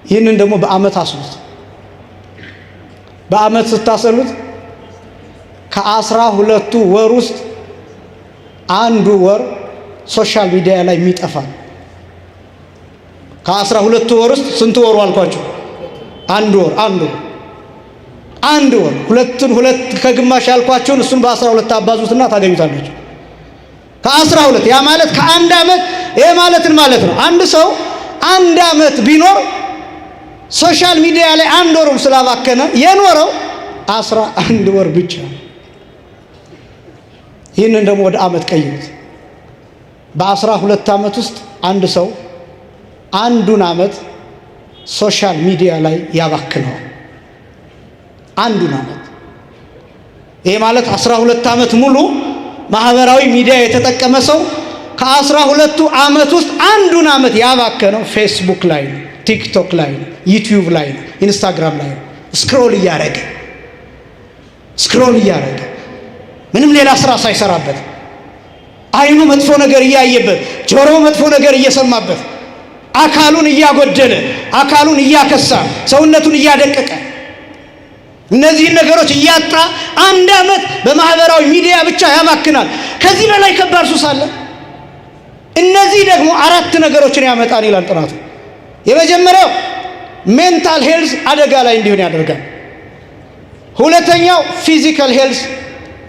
ይህንን ደግሞ በአመት አስሉት። በአመት ስታሰሉት ከ12ቱ ወር ውስጥ አንዱ ወር ሶሻል ሚዲያ ላይ የሚጠፋ ነው። ከ12ቱ ወር ውስጥ ስንት ወሩ አልኳችሁ? አንድ ወር 2 ከግማሽ ያልኳችሁን እሱን በ12 አባዙትና ታገኙታላችሁ። ከ12 ያ ማለት ከአንድ አመት። ይሄ ማለትን ማለት ነው አንድ ሰው 1 አመት ቢኖር ሶሻል ሚዲያ ላይ 1 ወሩን ስላባከነ የኖረው 11 ወር ብቻ። ይህንን ደግሞ ወደ አመት ቀይሩት። በ12 አመት ውስጥ አንድ ሰው አንዱን አመት ሶሻል ሚዲያ ላይ ያባክነዋል። አንዱን አመት። ይሄ ማለት 12 አመት ሙሉ ማህበራዊ ሚዲያ የተጠቀመ ሰው ከ12ቱ አመት ውስጥ አንዱን አመት ያባከነው ፌስቡክ ላይ ነው፣ ቲክቶክ ላይ ነው፣ ዩቲዩብ ላይ ነው፣ ኢንስታግራም ላይ ነው። ስክሮል እያረገ ምንም ሌላ ስራ ሳይሰራበት፣ አይኑ መጥፎ ነገር እያየበት፣ ጆሮው መጥፎ ነገር እየሰማበት፣ አካሉን እያጎደለ፣ አካሉን እያከሳ፣ ሰውነቱን እያደቀቀ፣ እነዚህን ነገሮች እያጣ 1 አመት በማህበራዊ ሚዲያ ብቻ ያባክናል። ከዚህ በላይ ከባድ ሱስ አለ? እነዚህ ደግሞ 4 ነገሮችን ያመጣል ይላል ጥናቱ። የመጀመሪያው ሜንታል ሄልዝ አደጋ ላይ እንዲሆን ያደርጋል። ሁለተኛው ፊዚካል ሄልዝ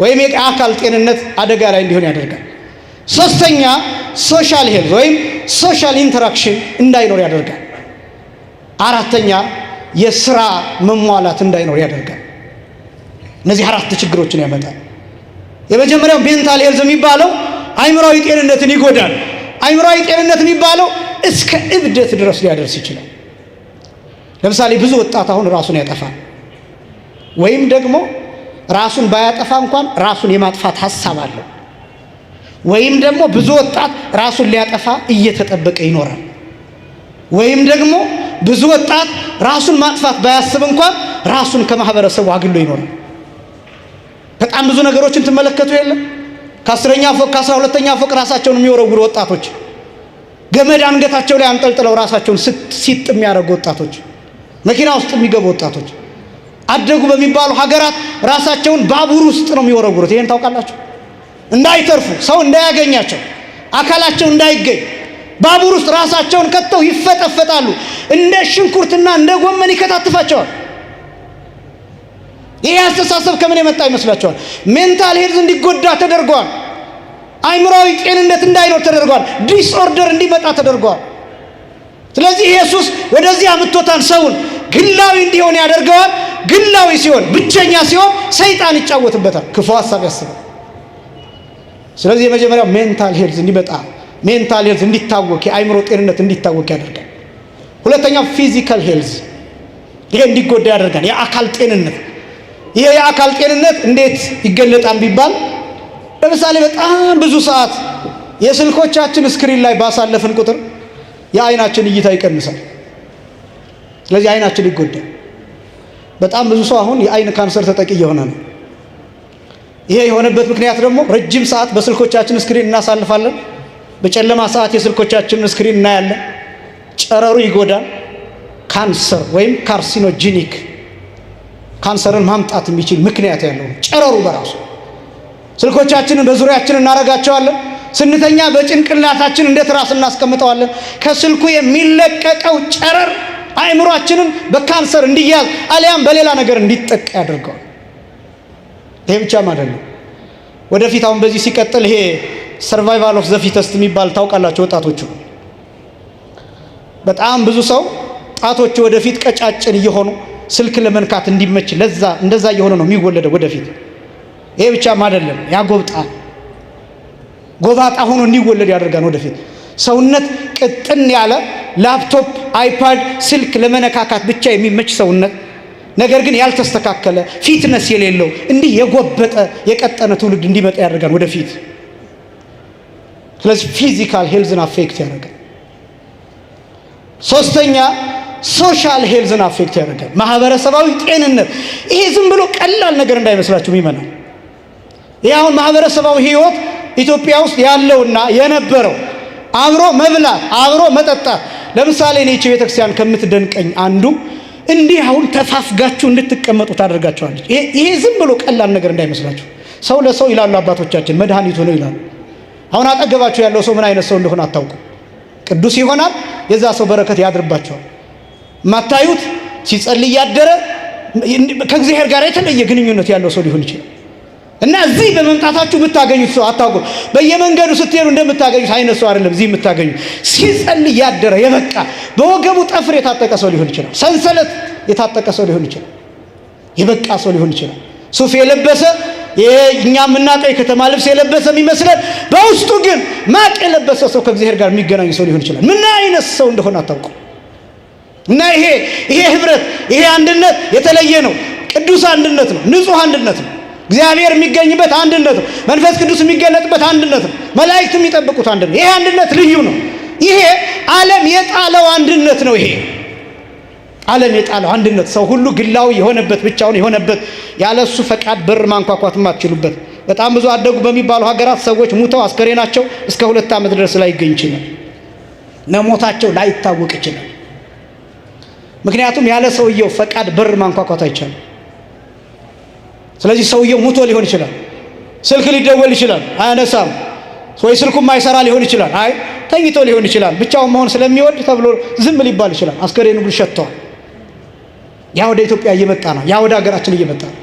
ወይም የአካል ጤንነት አደጋ ላይ እንዲሆን ያደርጋል። ሶስተኛ ሶሻል ሄልዝ ወይም ሶሻል ኢንተራክሽን እንዳይኖር ያደርጋል። አራተኛ የስራ መሟላት እንዳይኖር ያደርጋል። እነዚህ 4 ችግሮችን ያመጣል። የመጀመሪያው ሜንታል ሄልዝ የሚባለው አእምሮአዊ ጤንነትን ይጎዳል። አእምሮአዊ ጤንነት የሚባለው እስከ እብደት ድረስ ሊያደርስ ይችላል። ለምሳሌ ብዙ ወጣት አሁን ራሱን ያጠፋል፣ ወይም ደግሞ ራሱን ባያጠፋ እንኳን ራሱን የማጥፋት ሐሳብ አለው። ወይም ደግሞ ብዙ ወጣት ራሱን ሊያጠፋ እየተጠበቀ ይኖራል። ወይም ደግሞ ብዙ ወጣት ራሱን ማጥፋት ባያስብ እንኳን ራሱን ከማህበረሰቡ አግሎ ይኖራል። በጣም ብዙ ነገሮችን ትመለከቱ የለም። ከ10ኛ ፎቅ ከ12ኛ ፎቅ ራሳቸውን የሚወረውሩ ወጣቶች፣ ገመድ አንገታቸው ላይ አንጠልጥለው ራሳቸውን ሲጥ የሚያደርጉ ወጣቶች፣ መኪና ውስጥ የሚገቡ ወጣቶች፣ አደጉ በሚባሉ ሀገራት ራሳቸውን ባቡር ውስጥ ነው የሚወረውሩት። ይሄን ታውቃላችሁ? እንዳይተርፉ፣ ሰው እንዳያገኛቸው፣ አካላቸው እንዳይገኝ ባቡር ውስጥ ራሳቸውን ከተው ይፈጠፈጣሉ። እንደ ሽንኩርትና እንደ ጎመን ይከታትፋቸዋል። ይሄ አስተሳሰብ ከምን የመጣ ይመስላችኋል? ሜንታል ሄልዝ እንዲጎዳ ተደርጓል። አእምሮአዊ ጤንነት እንዳይኖር ተደርጓል። ዲስኦርደር እንዲመጣ ተደርጓል። ስለዚህ ኢየሱስ ወደዚህ አምጥቶታል። ሰውን ግላዊ እንዲሆን ያደርገዋል። ግላዊ ሲሆን፣ ብቸኛ ሲሆን ሰይጣን ይጫወትበታል፣ ክፉ ሐሳብ ያስባል። ስለዚህ የመጀመሪያው ሜንታል ሄልዝ እንዲመጣ፣ ሜንታል ሄልዝ እንዲታወክ፣ የአእምሮ ጤንነት እንዲታወክ ያደርጋል። ሁለተኛው ፊዚካል ሄልዝ፣ ይሄ እንዲጎዳ ያደርጋል። የአካል ጤንነት። ይሄ የአካል ጤንነት እንዴት ይገለጣል ቢባል፣ ለምሳሌ በጣም ብዙ ሰዓት የስልኮቻችን ስክሪን ላይ ባሳለፍን ቁጥር የአይናችን እይታ ይቀንሳል። ስለዚህ አይናችን ይጎዳል። በጣም ብዙ ሰው አሁን የአይን ካንሰር ተጠቂ እየሆነ ነው። ይሄ የሆነበት ምክንያት ደግሞ ረጅም ሰዓት በስልኮቻችን ስክሪን እናሳልፋለን። በጨለማ ሰዓት የስልኮቻችን ስክሪን እናያለን። ጨረሩ ይጎዳል። ካንሰር ወይም ካርሲኖጂኒክ፣ ካንሰርን ማምጣት የሚችል ምክንያት ያለው ጨረሩ በራሱ። ስልኮቻችንን በዙሪያችን እናረጋቸዋለን። ስንተኛ በጭንቅላታችን እንደ ትራስ እናስቀምጠዋለን። ከስልኩ የሚለቀቀው ጨረር አእምሯችንን በካንሰር እንዲያዝ አሊያም በሌላ ነገር እንዲጠቃ ያደርገዋል። ይሄ ብቻም አይደለም። ወደፊት አሁን በዚህ ሲቀጥል ይሄ ሰርቫይቫል ኦፍ ዘ ፊተስት የሚባል ታውቃላችሁ ወጣቶቹ። በጣም ብዙ ሰው ጣቶቹ ወደፊት ቀጫጭን እየሆኑ ስልክ ለመንካት እንዲመች ለዛ እንደዛ እየሆነ ነው የሚወለደው ወደፊት። ይሄ ብቻም አይደለም፣ ያጎብጣል። ጎባጣ ሆኖ እንዲወለድ ያደርጋል ወደፊት። ሰውነት ቅጥን ያለ ላፕቶፕ፣ አይፓድ፣ ስልክ ለመነካካት ብቻ የሚመች ሰውነት፣ ነገር ግን ያልተስተካከለ ፊትነስ የሌለው እንዲህ የጎበጠ የቀጠነ ትውልድ እንዲመጣ ያደርጋል ወደፊት። ስለዚህ ፊዚካል ሄልዝን አፌክት ያደርጋል። ሶስተኛ ሶሻል ሄልዝን አፌክት ያደርጋል፣ ማህበረሰባዊ ጤንነት። ይሄ ዝም ብሎ ቀላል ነገር እንዳይመስላችሁ ይመናል። ይሄ አሁን ማህበረሰባዊ ህይወት ኢትዮጵያ ውስጥ ያለውና የነበረው አብሮ መብላት፣ አብሮ መጠጣት። ለምሳሌ እኔ ቤተክርስቲያን ከምትደንቀኝ አንዱ እንዲህ አሁን ተፋፍጋችሁ እንድትቀመጡ ታደርጋቸዋለች። ይሄ ዝም ብሎ ቀላል ነገር እንዳይመስላችሁ። ሰው ለሰው ይላሉ አባቶቻችን መድኃኒቱ ነው ይላሉ። አሁን አጠገባችሁ ያለው ሰው ምን አይነት ሰው እንደሆነ አታውቁ። ቅዱስ ይሆናል፣ የዛ ሰው በረከት ያድርባቸዋል። ማታዩት ሲጸልይ ያደረ ከእግዚአብሔር ጋር የተለየ ግንኙነት ያለው ሰው ሊሆን ይችላል። እና እዚህ በመምጣታችሁ የምታገኙት ሰው አታውቁም። በየመንገዱ ስትሄዱ እንደምታገኙት አይነት ሰው አይደለም። እዚህ የምታገኙት ሲጸልይ ያደረ የበቃ በወገቡ ጠፍር የታጠቀ ሰው ሊሆን ይችላል። ሰንሰለት የታጠቀ ሰው ሊሆን ይችላል። የበቃ ሰው ሊሆን ይችላል። ሱፍ የለበሰ እኛ የምናውቀው የከተማ ልብስ የለበሰ የሚመስለን በውስጡ ግን ማቅ የለበሰ ሰው ከእግዚአብሔር ጋር የሚገናኝ ሰው ሊሆን ይችላል። ምን አይነት ሰው እንደሆነ አታውቁም። እና ይሄ ህብረት፣ ይሄ አንድነት የተለየ ነው። ቅዱስ አንድነት ነው። ንጹህ አንድነት ነው። እግዚአብሔር የሚገኝበት አንድነት ነው። መንፈስ ቅዱስ የሚገለጥበት አንድነት ነው። መላእክት የሚጠብቁት አንድነት። ይሄ አንድነት ልዩ ነው። ይሄ ዓለም የጣለው አንድነት ነው። ይሄ ዓለም የጣለው አንድነት፣ ሰው ሁሉ ግላዊ የሆነበት፣ ብቻውን የሆነበት፣ ያለሱ ፈቃድ በር ማንኳኳት የማትችሉበት። በጣም ብዙ አደጉ በሚባሉ ሀገራት ሰዎች ሙተው አስከሬናቸው እስከ 2 ዓመት ድረስ ላይገኝ ይችላል። ሞታቸው ላይታወቅ ይችላል። ምክንያቱም ያለ ሰውየው ፈቃድ በር ማንኳኳት አይቻልም። ስለዚህ ሰውየው ሙቶ ሊሆን ይችላል። ስልክ ሊደወል ይችላል፣ አያነሳም። ወይ ስልኩም ማይሰራ ሊሆን ይችላል። አይ ተኝቶ ሊሆን ይችላል። ብቻውን መሆን ስለሚወድ ተብሎ ዝም ሊባል ይችላል። አስከሬኑ ግን ሸቷል። ያ ወደ ኢትዮጵያ እየመጣ ነው። ያ ወደ ሀገራችን እየመጣ ነው።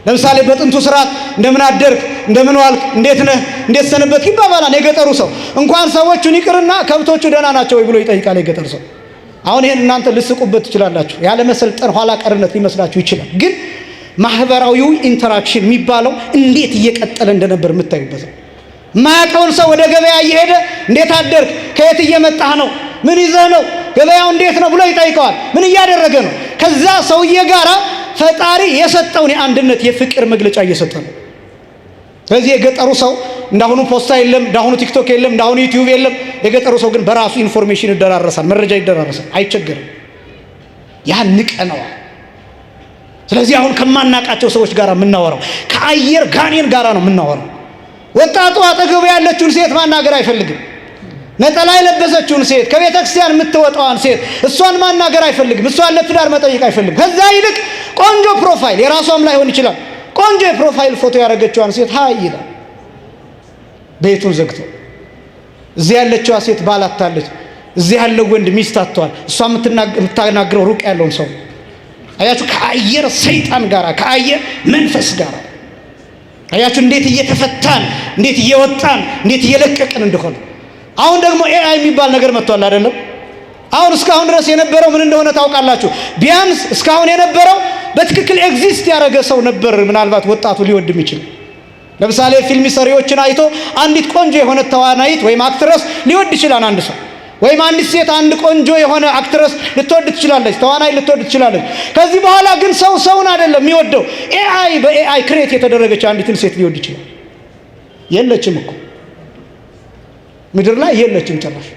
ለምሳሌ በጥንቱ ስርዓት እንደምን አደርክ፣ እንደምን ዋልክ፣ እንዴት ነህ፣ እንዴት ሰነበትክ ይባባላል የገጠሩ ሰው። እንኳን ሰዎቹን ይቅርና ከብቶቹ ደህና ናቸው ወይ ብሎ ይጠይቃል የገጠሩ ሰው። አሁን ይሄን እናንተ ልስቁበት ትችላላችሁ። ያለ መሰልጠን ኋላ ቀርነት ሊመስላችሁ ይችላል። ግን ማህበራዊ ኢንተራክሽን የሚባለው እንዴት እየቀጠለ እንደነበር የምታዩበት ነው። ማያውቀውን ሰው ወደ ገበያ እየሄደ እንዴት አደርክ፣ ከየት እየመጣህ ነው፣ ምን ይዘህ ነው፣ ገበያው እንዴት ነው ብሎ ይጠይቀዋል። ምን እያደረገ ነው? ከዛ ሰውዬ ጋራ ፈጣሪ የሰጠውን የአንድነት የፍቅር መግለጫ እየሰጠ ነው። ስለዚህ የገጠሩ ሰው እንዳሁኑ ፖስታ የለም፣ እንዳሁኑ ቲክቶክ የለም፣ እንዳሁኑ ዩቲዩብ የለም። የገጠሩ ሰው ግን በራሱ ኢንፎርሜሽን ይደራረሳል፣ መረጃ ይደራረሳል፣ አይቸገርም። ያን ንቀነዋል። ስለዚህ አሁን ከማናቃቸው ሰዎች ጋር የምናወራው ከአየር ጋኔን ጋራ ነው የምናወራው። ወጣቱ አጠገቡ ያለችውን ሴት ማናገር አይፈልግም። ነጠላ የለበሰችውን ሴት፣ ከቤተ ክርስቲያን የምትወጣዋን ሴት እሷን ማናገር አይፈልግም። እሷን ለትዳር መጠየቅ አይፈልግም። ከዛ ይልቅ ቆንጆ ፕሮፋይል የራሷም ላይሆን ይችላል፣ ቆንጆ የፕሮፋይል ፎቶ ያደረገችዋን ሴት ሃይ ይላል። ቤቱን ዘግቶ እዚህ ያለችዋ ሴት ባል አታለች፣ እዚህ ያለው ወንድ ሚስት አጥቷል። እሷ የምታናግረው ሩቅ ያለውን ሰው አያችሁ። ከአየር ሰይጣን ጋር ከአየር መንፈስ ጋር አያችሁ እንዴት እየተፈታን እንዴት እየወጣን እንዴት እየለቀቅን እንደሆነ። አሁን ደግሞ ኤአይ የሚባል ነገር መጥቷል አይደለም? አሁን እስካሁን ድረስ የነበረው ምን እንደሆነ ታውቃላችሁ? ቢያንስ እስካሁን የነበረው በትክክል ኤግዚስት ያደረገ ሰው ነበር ምናልባት ወጣቱ ሊወድ የሚችል። ለምሳሌ ፊልም ሰሪዎችን አይቶ አንዲት ቆንጆ የሆነ ተዋናይት ወይም አክትረስ ሊወድ ይችላል አንድ ሰው። ወይም አንዲት ሴት አንድ ቆንጆ የሆነ አክትረስ ልትወድ ትችላለች፣ ተዋናይ ልትወድ ትችላለች። ከዚህ በኋላ ግን ሰውን አይደለም የሚወደው፣ ኤአይ በኤአይ ክሬት የተደረገች አንዲትን ሴት ሊወድ ይችላል። የለችም እኮ ምድር ላይ የለችም ጭራሽ።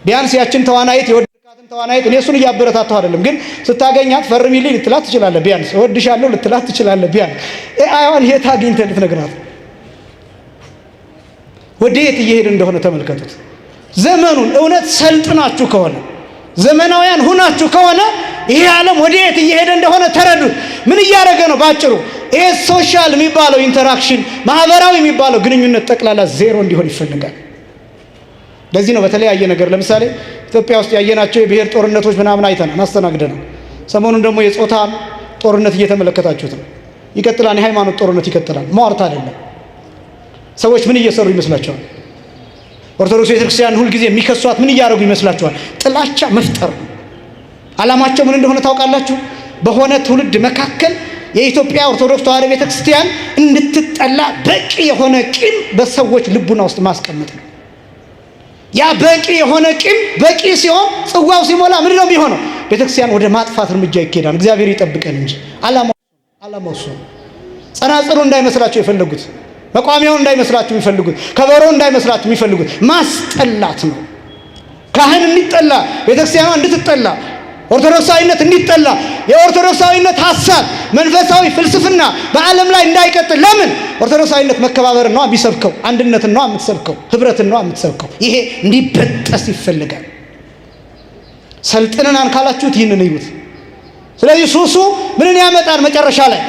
ቢያንስ ያችን ተዋናይት የወደድካትን ተዋናይት እኔ እሱን እያበረታታሁ አይደለም፣ ግን ስታገኛት ፈርሚልኝ ልትላት ትችላለህ። ቢያንስ እወድሻለሁ ልትላት ትችላለህ። ቢያንስ ኤአይዋን የት አግኝተህ ልትነግራት? ወዴት እየሄድ እንደሆነ ተመልከቱት። ዘመኑን እውነት ሰልጥናችሁ ከሆነ ዘመናውያን ሁናችሁ ከሆነ ይሄ ዓለም ወዴት እየሄደ እንደሆነ ተረዱት። ምን እያደረገ ነው? ባጭሩ ይሄ ሶሻል የሚባለው ኢንተራክሽን ማህበራዊ የሚባለው ግንኙነት ጠቅላላ ዜሮ እንዲሆን ይፈልጋል። ለዚህ ነው በተለያየ ነገር ለምሳሌ ኢትዮጵያ ውስጥ ያየናቸው የብሔር ጦርነቶች ምናምን አይተናል፣ አስተናግደናል። ሰሞኑን ደግሞ የጾታ ጦርነት እየተመለከታችሁት ነው። ይቀጥላል። የሃይማኖት ጦርነት ይቀጥላል። ሟርት አይደለም። ሰዎች ምን እየሰሩ ይመስላችኋል? ኦርቶዶክስ ቤተክርስቲያን ሁልጊዜ የሚከሷት ምን እያደረጉ ይመስላችኋል? ጥላቻ መፍጠር ነው። ዓላማቸው ምን እንደሆነ ታውቃላችሁ? በሆነ ትውልድ መካከል የኢትዮጵያ ኦርቶዶክስ ተዋሕዶ ቤተክርስቲያን እንድትጠላ በቂ የሆነ ቂም በሰዎች ልቡና ውስጥ ማስቀመጥ ነው። ያ በቂ የሆነ ቂም በቂ ሲሆን ጽዋው ሲሞላ ምን ነው የሚሆነው? ቤተክርስቲያን ወደ ማጥፋት እርምጃ ይኬዳል። እግዚአብሔር ይጠብቀን እንጂ ዓላማው እሱ ነው። ጸናጽሉ እንዳይመስላችሁ የፈለጉት፣ መቋሚያውን እንዳይመስላችሁ የሚፈልጉት፣ ከበሮ እንዳይመስላችሁ የሚፈልጉት ማስጠላት ነው። ካህን እንዲጠላ፣ ቤተክርስቲያኗ እንድትጠላ፣ ኦርቶዶክሳዊነት እንዲጠላ፣ የኦርቶዶክሳዊነት ሐሳብ መንፈሳዊ ፍልስፍና በዓለም ላይ እንዳይቀጥል። ለምን? ኦርቶዶክሳዊነት መከባበርን ነው የሚሰብከው፣ አንድነትን ነው የምትሰብከው፣ ህብረትን ነው የምትሰብከው። ይሄ እንዲበጠስ ይፈልጋል። ሰልጥነናን ካላችሁት ይህንን እዩት። ስለዚህ ሱሱ ምንን ያመጣል? መጨረሻ ላይ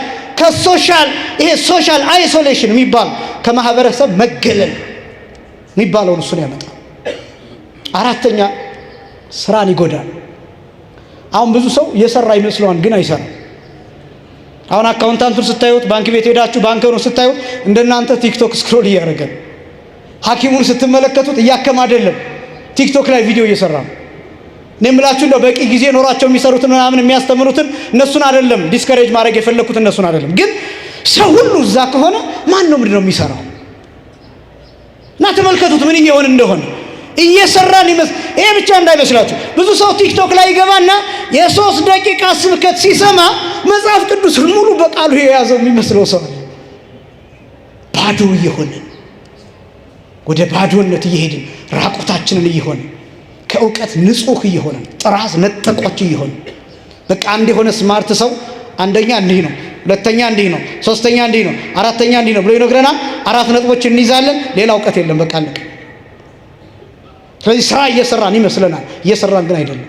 ይሄ ሶሻል አይሶሌሽን የሚባለው ከማህበረሰብ መገለል የሚባለውን እሱን ያመጣል። አራተኛ ስራን ይጎዳል። አሁን ብዙ ሰው እየሰራ ይመስለዋል፣ ግን አይሰራም። አሁን አካውንታንቱን ስታዩት፣ ባንክ ቤት ሄዳችሁ ባንከሩን ስታዩት እንደናንተ ቲክቶክ ስክሮል እያደረገ ነው። ሐኪሙን ስትመለከቱት እያከም አይደለም፣ ቲክቶክ ላይ ቪዲዮ እየሰራ ነው። እኔ የምላችሁ እንደው በቂ ጊዜ ኖሯቸው የሚሰሩትን ምናምን የሚያስተምሩትን እነሱን አይደለም ዲስከሬጅ ማድረግ የፈለኩት እነሱን አይደለም። ግን ሰው ሁሉ እዛ ከሆነ ማን ነው ምንድነው የሚሰራው? እና ተመልከቱት ምን እየሆነ እንደሆነ እየሰራን ይሄ ብቻ እንዳይመስላችሁ። ብዙ ሰው ቲክቶክ ላይ ይገባና የ3 ደቂቃ ስብከት ሲሰማ መጽሐፍ ቅዱስን ሙሉ በቃሉ የያዘው የሚመስለው ሰው ባዶ እየሆንን ወደ ባዶነት እየሄድን ራቁታችንን እየሆንን ከእውቀት ንጹህ እየሆንን ጥራዝ ነጠቆች እየሆንን በቃ አንድ የሆነ ስማርት ሰው አንደኛ እንዲህ ነው፣ ሁለተኛ እንዲህ ነው፣ ሶስተኛ እንዲህ ነው፣ አራተኛ እንዲህ ነው ብሎ ይነግረናል። 4 ነጥቦች እንይዛለን፣ ሌላ እውቀት የለም። በቃ አለቀ። ስለዚህ ስራ እየሰራን ይመስለናል፣ እየሰራን ግን አይደለም።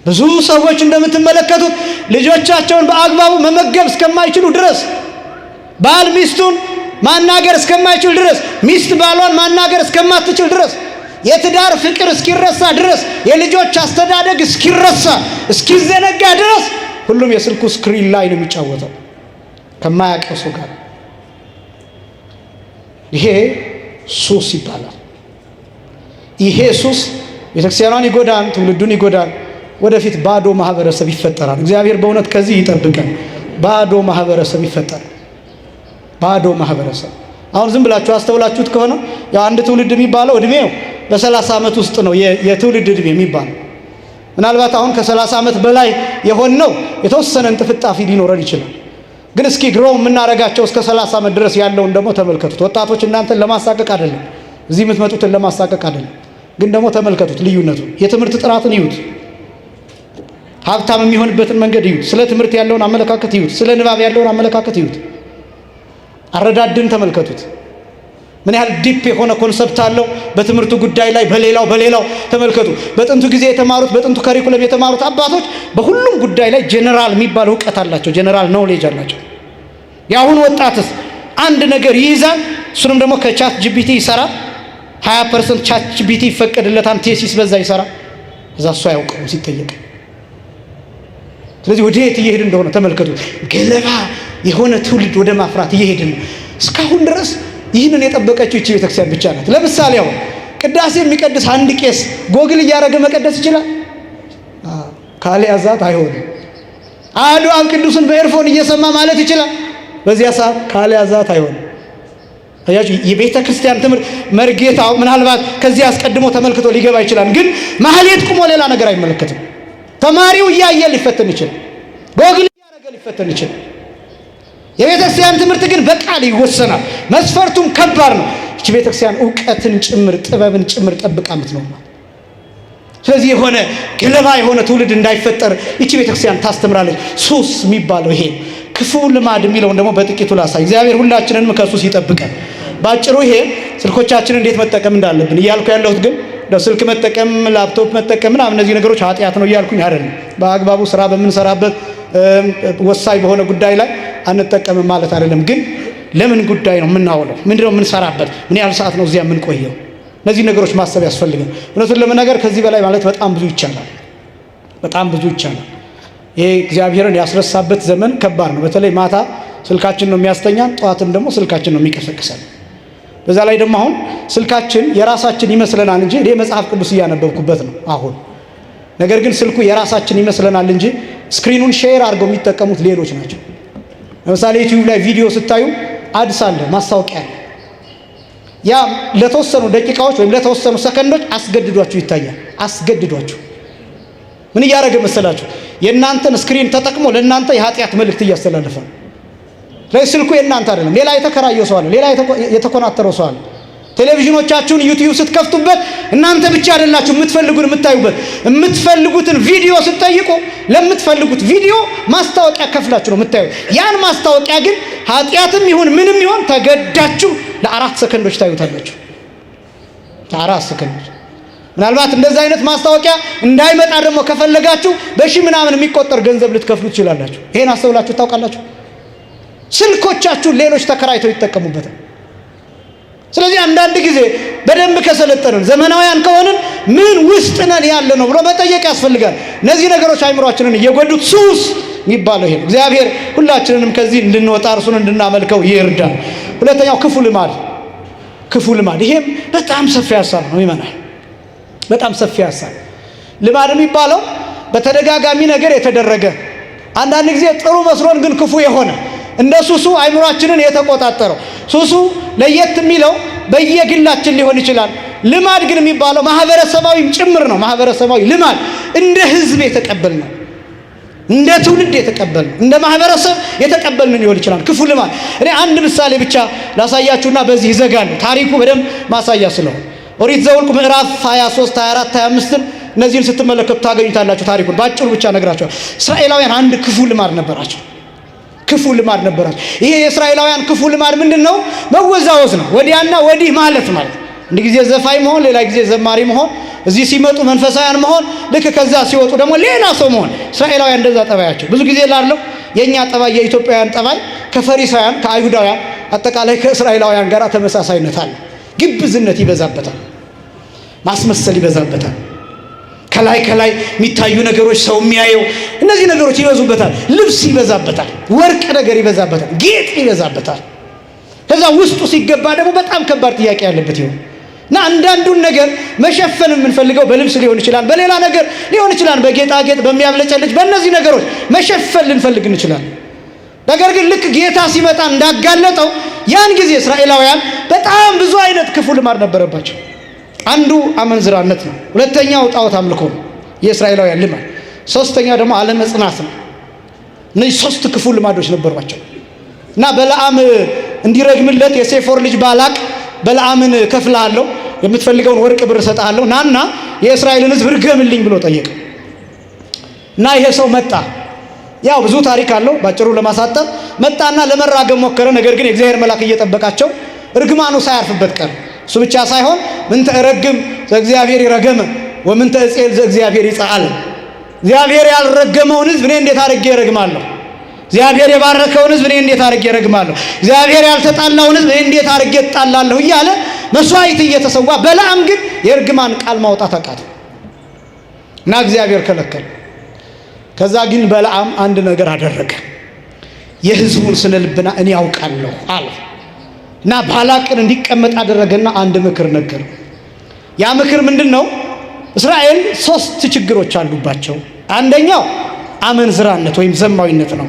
ብዙ ሰዎች እንደምትመለከቱት ልጆቻቸውን በአግባቡ መመገብ እስከማይችሉ ድረስ፣ ባል ሚስቱን ማናገር እስከማይችል ድረስ፣ ሚስት ባሏን ማናገር እስከማትችል ድረስ፣ የትዳር ፍቅር እስኪረሳ ድረስ፣ የልጆች አስተዳደግ እስኪረሳ እስኪዘነጋ ድረስ ሁሉም የስልኩ ስክሪን ላይ ነው የሚጫወተው ከማያውቀው ሰው ጋር። ይሄ ሱስ ይባላል። ይሄ ሱስ ቤተክርስቲያኗን ይጎዳል፣ ትውልዱን ይጎዳል። ወደፊት ባዶ ማህበረሰብ ይፈጠራል። እግዚአብሔር በእውነት ከዚህ ይጠብቀን። ባዶ ማህበረሰብ ይፈጠራል። ባዶ ማህበረሰብ። አሁን ዝም ብላችሁ አስተውላችሁት ከሆነ ያው አንድ ትውልድ የሚባለው እድሜው በ30 ዓመት ውስጥ ነው የትውልድ እድሜ የሚባለው። ምናልባት አሁን ከ30 ዓመት በላይ የሆነው የተወሰነ እንጥፍጣፊ ሊኖረን ይችላል። ግን እስኪ ግሮው የምናረጋቸው እስከ 30 ዓመት ድረስ ያለውን ደግሞ ተመልከቱት። ወጣቶች እናንተን ለማሳቀቅ አይደለም፣ እዚህ የምትመጡትን ለማሳቀቅ አይደለም። ግን ደግሞ ተመልከቱት ልዩነቱ። የትምህርት ጥራትን ይዩት። ሀብታም የሚሆንበትን መንገድ ይዩት። ስለ ትምህርት ያለውን አመለካከት ይዩት። ስለ ንባብ ያለውን አመለካከት ይዩት። አረዳድን ተመልከቱት። ምን ያህል ዲፕ የሆነ ኮንሰፕት አለው በትምህርቱ ጉዳይ ላይ። በሌላው ተመልከቱ። በጥንቱ ጊዜ የተማሩት በጥንቱ ከሪኩለም የተማሩት አባቶች በሁሉም ጉዳይ ላይ ጀነራል የሚባል እውቀት አላቸው፣ ጀነራል ኖሌጅ አላቸው። የአሁኑ ወጣትስ አንድ ነገር ይይዛል፣ እሱንም ደግሞ ከቻት ጂፒቲ ይሰራል። 20% ቻት ጂፒቲ ይፈቀድለታል፣ ቴሲስ በዛ ይሰራል። እዛ እሱ አያውቀውም ሲጠየቅ። ስለዚህ ወዴት እየሄድን እንደሆነ ተመልከቱ። ገለባ የሆነ ትውልድ ወደ ማፍራት እየሄድን ነው። እስካሁን ድረስ ይህንን የጠበቀችው ይህች ቤተክርስቲያን ብቻ ናት። ለምሳሌ አሁን ቅዳሴ የሚቀድስ አንድ ቄስ ጎግል እያደረገ መቀደስ ይችላል? ካልያዛት አይሆንም። አሐዱ አብ ቅዱስን በኤርፎን እየሰማ ማለት ይችላል? በዚያ ሰዓት ካልያዛት አይሆንም። አያችሁ፣ የቤተ ክርስቲያን ትምህርት መርጌታው ምናልባት ከዚህ አስቀድሞ ተመልክቶ ሊገባ ይችላል። ግን ማህሌት ቁሞ ሌላ ነገር አይመለከትም። ተማሪው እያየ ሊፈተን ይችላል፣ ጎግል እያደረገ ሊፈተን ይችላል። የቤተ ክርስቲያን ትምህርት ግን በቃል ይወሰናል። መስፈርቱም ከባድ ነው። እቺ ቤተ ክርስቲያን ዕውቀትን ጭምር ጥበብን ጭምር ጠብቃ የምትኖር ነው። ስለዚህ የሆነ ገለባ የሆነ ትውልድ እንዳይፈጠር እቺ ቤተ ክርስቲያን ታስተምራለች። ሱስ የሚባለው ይሄ ክፉ ልማድ የሚለውን ደግሞ በጥቂቱ ላሳይ። እግዚአብሔር ሁላችንንም ከሱስ ይጠብቀን። ባጭሩ ይሄ ስልኮቻችንን እንዴት መጠቀም እንዳለብን እያልኩ ያለሁት ግን ስልክ መጠቀም ላፕቶፕ መጠቀም ምናምን እነዚህ ነገሮች ኃጢአት ነው እያልኩኝ አይደለም። በአግባቡ ስራ በምንሰራበት ወሳኝ በሆነ ጉዳይ ላይ አንጠቀምም ማለት አይደለም። ግን ለምን ጉዳይ ነው የምናውለው? ምንድነው የምንሰራበት? ምን ያህል ሰዓት ነው እዚያ የምንቆየው? እነዚህ ነገሮች ማሰብ ያስፈልጋል። እውነቱን ለመናገር ከዚህ በላይ ማለት በጣም ብዙ ይቻላል፣ በጣም ብዙ ይቻላል። ይሄ እግዚአብሔርን ያስረሳበት ዘመን ከባድ ነው። በተለይ ማታ ስልካችን ነው የሚያስተኛን፣ ጠዋትም ደግሞ ስልካችን ነው የሚቀሰቅሰን። በዛ ላይ ደግሞ አሁን ስልካችን የራሳችን ይመስለናል እንጂ እኔ መጽሐፍ ቅዱስ እያነበብኩበት ነው አሁን። ነገር ግን ስልኩ የራሳችን ይመስለናል እንጂ ስክሪኑን ሼር አድርገው የሚጠቀሙት ሌሎች ናቸው። ለምሳሌ ዩቲዩብ ላይ ቪዲዮ ስታዩ አድስ አለ፣ ማስታወቂያ አለ። ያ ለተወሰኑ ደቂቃዎች ወይም ለተወሰኑ ሰከንዶች አስገድዷችሁ ይታያል። አስገድዷችሁ ምን እያደረገ መሰላችሁ? የእናንተን ስክሪን ተጠቅሞ ለእናንተ የኃጢአት መልእክት እያስተላለፈ ነው። ስለዚህ ስልኩ የእናንተ አይደለም። ሌላ የተከራየው ሰው አለ፣ ሌላ የተኮናተረው ሰው አለ። ቴሌቪዥኖቻችሁን ዩቲዩብ ስትከፍቱበት እናንተ ብቻ አይደላችሁ የምትፈልጉትን የምትፈልጉትን ቪዲዮ ስትጠይቁ ለምትፈልጉት ቪዲዮ ማስታወቂያ ከፍላችሁ ነው የምታዩት። ያን ማስታወቂያ ግን ኃጢአትም ይሁን ምንም ይሁን ተገዳችሁ ለ4 ሰከንዶች ታዩታላችሁ። ለ4 ሰከንዶች። ምናልባት እንደዛ አይነት ማስታወቂያ እንዳይመጣ ደግሞ ከፈለጋችሁ በሺህ ምናምን የሚቆጠር ገንዘብ ልትከፍሉ ትችላላችሁ። ይሄን አስተውላችሁ ታውቃላችሁ? ስልኮቻችሁ ሌሎች ተከራይተው ይጠቀሙበታል። ስለዚህ አንዳንድ ጊዜ በደንብ ከሰለጠንን ዘመናውያን ከሆንን ምን ውስጥ ነን ያለ ነው ብሎ መጠየቅ ያስፈልጋል። እነዚህ ነገሮች አይምሯችንን እየጎዱት ሱስ የሚባለው ይሄ ነው። እግዚአብሔር ሁላችንንም ከዚህ እንድንወጣ እርሱን እንድናመልከው ይርዳል። ሁለተኛው ክፉ ልማድ። ክፉ ልማድ ይሄም በጣም ሰፊ ሀሳብ ነው ይመናል። በጣም ሰፊ ሀሳብ። ልማድ የሚባለው በተደጋጋሚ ነገር የተደረገ አንዳንድ ጊዜ ጥሩ መስሎን ግን ክፉ የሆነ እንደ ሱሱ አይምሯችንን የተቆጣጠረው። ሱሱ ለየት የሚለው በየግላችን ሊሆን ይችላል። ልማድ ግን የሚባለው ማህበረሰባዊም ጭምር ነው። ማህበረሰባዊ ልማድ እንደ ህዝብ የተቀበልነው፣ እንደ ትውልድ የተቀበልነው፣ እንደ ማህበረሰብ የተቀበልነው ሊሆን ይችላል ክፉ ልማድ። እኔ አንድ ምሳሌ ብቻ ላሳያችሁና በዚህ ይዘጋሉ። ታሪኩ በደንብ ማሳያ ስለሆነ ኦሪት ዘኍልቍ ምዕራፍ 23፣ 24፣ 25 እነዚህን ስትመለከቱ ታገኙታላችሁ። ታሪኩን ባጭሩ ብቻ ነግራችኋል። እስራኤላውያን አንድ ክፉ ልማድ ነበራቸው። ክፉ ልማድ ነበራቸው። ይሄ የእስራኤላውያን ክፉ ልማድ ምንድን ነው? መወዛወዝ ነው። ወዲያና ወዲህ ማለት አንድ ጊዜ ዘፋኝ መሆን፣ ሌላ ጊዜ ዘማሪ መሆን፣ እዚህ ሲመጡ መንፈሳውያን መሆን፣ ልክ ከዛ ሲወጡ ደግሞ ሌላ ሰው መሆን። እስራኤላውያን እንደዛ ጠባያቸው። ብዙ ጊዜ ላለው የኛ ጠባይ የኢትዮጵያውያን ጠባይ ከፈሪሳውያን ከአይሁዳውያን አጠቃላይ ከእስራኤላውያን ጋር ተመሳሳይነት አለ። ግብዝነት ይበዛበታል፣ ማስመሰል ይበዛበታል። ከላይ የሚታዩ ነገሮች ሰው የሚያየው እነዚህ ነገሮች ይበዙበታል። ልብስ ይበዛበታል፣ ወርቅ ነገር ይበዛበታል፣ ጌጥ ይበዛበታል። ከዛ ውስጡ ሲገባ ደግሞ በጣም ከባድ ጥያቄ ያለበት ይሆን እና አንዳንዱን ነገር መሸፈን የምንፈልገው በልብስ ሊሆን ይችላል፣ በሌላ ነገር ሊሆን ይችላል፣ በጌጣጌጥ በሚያብለጨልጭ በእነዚህ ነገሮች መሸፈን ልንፈልግ እንችላለን። ነገር ግን ልክ ጌታ ሲመጣ እንዳጋለጠው ያን ጊዜ እስራኤላውያን በጣም ብዙ አይነት ክፉ ልማድ ነበረባቸው። አንዱ አመንዝራነት ነው። ሁለተኛው ጣዖት አምልኮ ነው የእስራኤላውያን ልማድ። ሶስተኛ ደግሞ አለመጽናት ነው። እነዚህ 3 ክፉ ልማዶች ነበሯቸው እና በለዓም እንዲረግምለት የሴፎር ልጅ ባላቅ በለዓምን ከፍልሃለሁ፣ የምትፈልገውን ወርቅ ብር እሰጥሃለሁ፣ ናና የእስራኤልን ሕዝብ ርገምልኝ ብሎ ጠየቀ እና ይሄ ሰው መጣ። ያው ብዙ ታሪክ አለው፣ ባጭሩ ለማሳጠር መጣና ለመራገም ሞከረ። ነገር ግን የእግዚአብሔር መልአክ እየጠበቃቸው እርግማኑ ሳያርፍበት ቀር። እሱ ብቻ ሳይሆን ምንተ እረግም ዘእግዚአብሔር ይረገመ ወምንተ እጼል ዘእግዚአብሔር ይጻአል። እግዚአብሔር ያልረገመውን ሕዝብ እኔ እንዴት አድርጌ እረግማለሁ? እግዚአብሔር የባረከውን ሕዝብ እኔ እንዴት አድርጌ እረግማለሁ? እግዚአብሔር ያልተጣላውን ሕዝብ እኔ እንዴት አድርጌ እጣላለሁ እያለ መስዋዕት እየተሰዋ በለዓም ግን የእርግማን ቃል ማውጣት አቃተው እና እግዚአብሔር ከለከለ። ከዛ ግን በለዓም አንድ ነገር አደረገ። የሕዝቡን ስነ ልብና እኔ ያውቃለሁ አለ እና ባላቅን እንዲቀመጥ አደረገና አንድ ምክር ነገር። ያ ምክር ምንድን ነው? እስራኤል 3 ችግሮች አሉባቸው። አንደኛው አመንዝራነት ወይም ዘማዊነት ነው።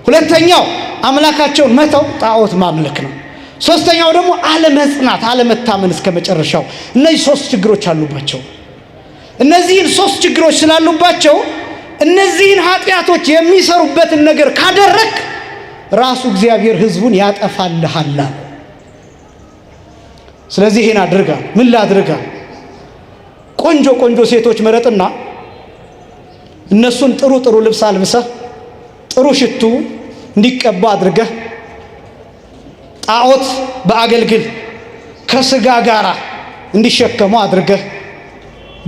ሁለተኛው አምላካቸውን መተው ጣዖት ማምለክ ነው። ሶስተኛው ደግሞ አለመጽናት፣ አለመታመን እስከ መጨረሻው። እነዚህ 3 ችግሮች አሉባቸው። እነዚህን 3 ችግሮች ስላሉባቸው እነዚህን ኃጢአቶች የሚሰሩበትን ነገር ካደረክ ራሱ እግዚአብሔር ሕዝቡን ያጠፋልሃል። ስለዚህ ይሄን አድርጋ። ምን ላድርጋ? ቆንጆ ቆንጆ ሴቶች መረጥና እነሱን ጥሩ ጥሩ ልብስ አልብሰህ ጥሩ ሽቱ እንዲቀባ አድርገህ ጣዖት በአገልግል ከስጋ ጋራ እንዲሸከሙ አድርገህ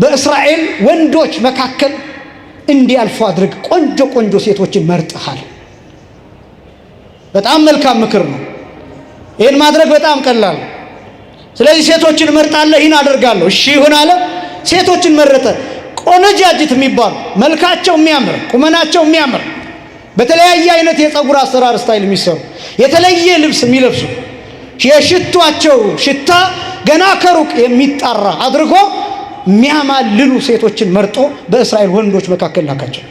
በእስራኤል ወንዶች መካከል እንዲያልፉ አድርግ። ቆንጆ ቆንጆ ሴቶችን መርጠሃል። በጣም መልካም ምክር ነው። ይህን ማድረግ በጣም ቀላል። ስለዚህ ሴቶችን መርጣለህ፣ ይህን አደርጋለሁ። እሺ ይሁን አለ። ሴቶችን መረጠ። ቆነጃጅት የሚባሉ መልካቸው የሚያምር ቁመናቸው የሚያምር በተለያየ አይነት የፀጉር አሰራር ስታይል የሚሰሩ የተለየ ልብስ የሚለብሱ የሽቷቸው ሽታ ገና ከሩቅ የሚጣራ አድርጎ የሚያማልሉ ሴቶችን መርጦ በእስራኤል ወንዶች መካከል ላካቸው።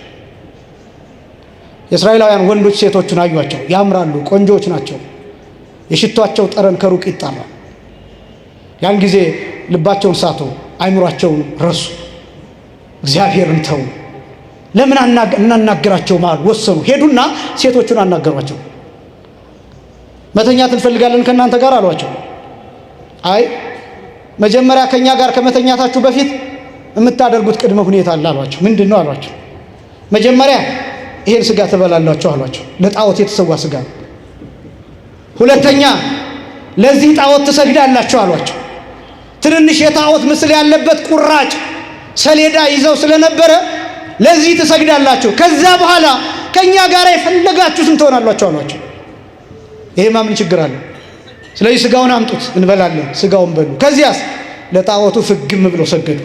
የእስራኤላውያን ወንዶች ሴቶቹን አዩአቸው፣ ያምራሉ፣ ቆንጆዎች ናቸው። የሽቷቸው ጠረን ከሩቅ ይጣራል። ያን ጊዜ ልባቸውን ሳቱ፣ አይምሯቸውን ረሱ፣ እግዚአብሔርን ተው። ለምን እናናገራቸው ማለት ወሰኑ። ሄዱና ሴቶቹን አናገሯቸው። መተኛት እንፈልጋለን ከእናንተ ጋር አሏቸው። አይ መጀመሪያ ከኛ ጋር ከመተኛታችሁ በፊት የምታደርጉት ቅድመ ሁኔታ አለ አሏቸው። ምንድን ነው አሏቸው። መጀመሪያ ይሄን ስጋ ትበላላችሁ አሏቸው። ለጣዖት የተሰዋ ስጋ። ሁለተኛ ለዚህ ጣዖት ትሰግዳላችሁ አሏቸው። ትንንሽ የጣዖት ምስል ያለበት ቁራጭ ሰሌዳ ይዘው ስለነበረ ለዚህ ትሰግዳላችሁ። ከዛ በኋላ ከኛ ጋር የፈለጋችሁትን ትሆናላችሁ አሏቸው። ይሄማ ምን ችግር አለ? ስለዚህ ስጋውን አምጡት እንበላለን። ስጋውን በሉ። ከዚያስ ለጣዖቱ ፍግም ብለው ሰገዱ።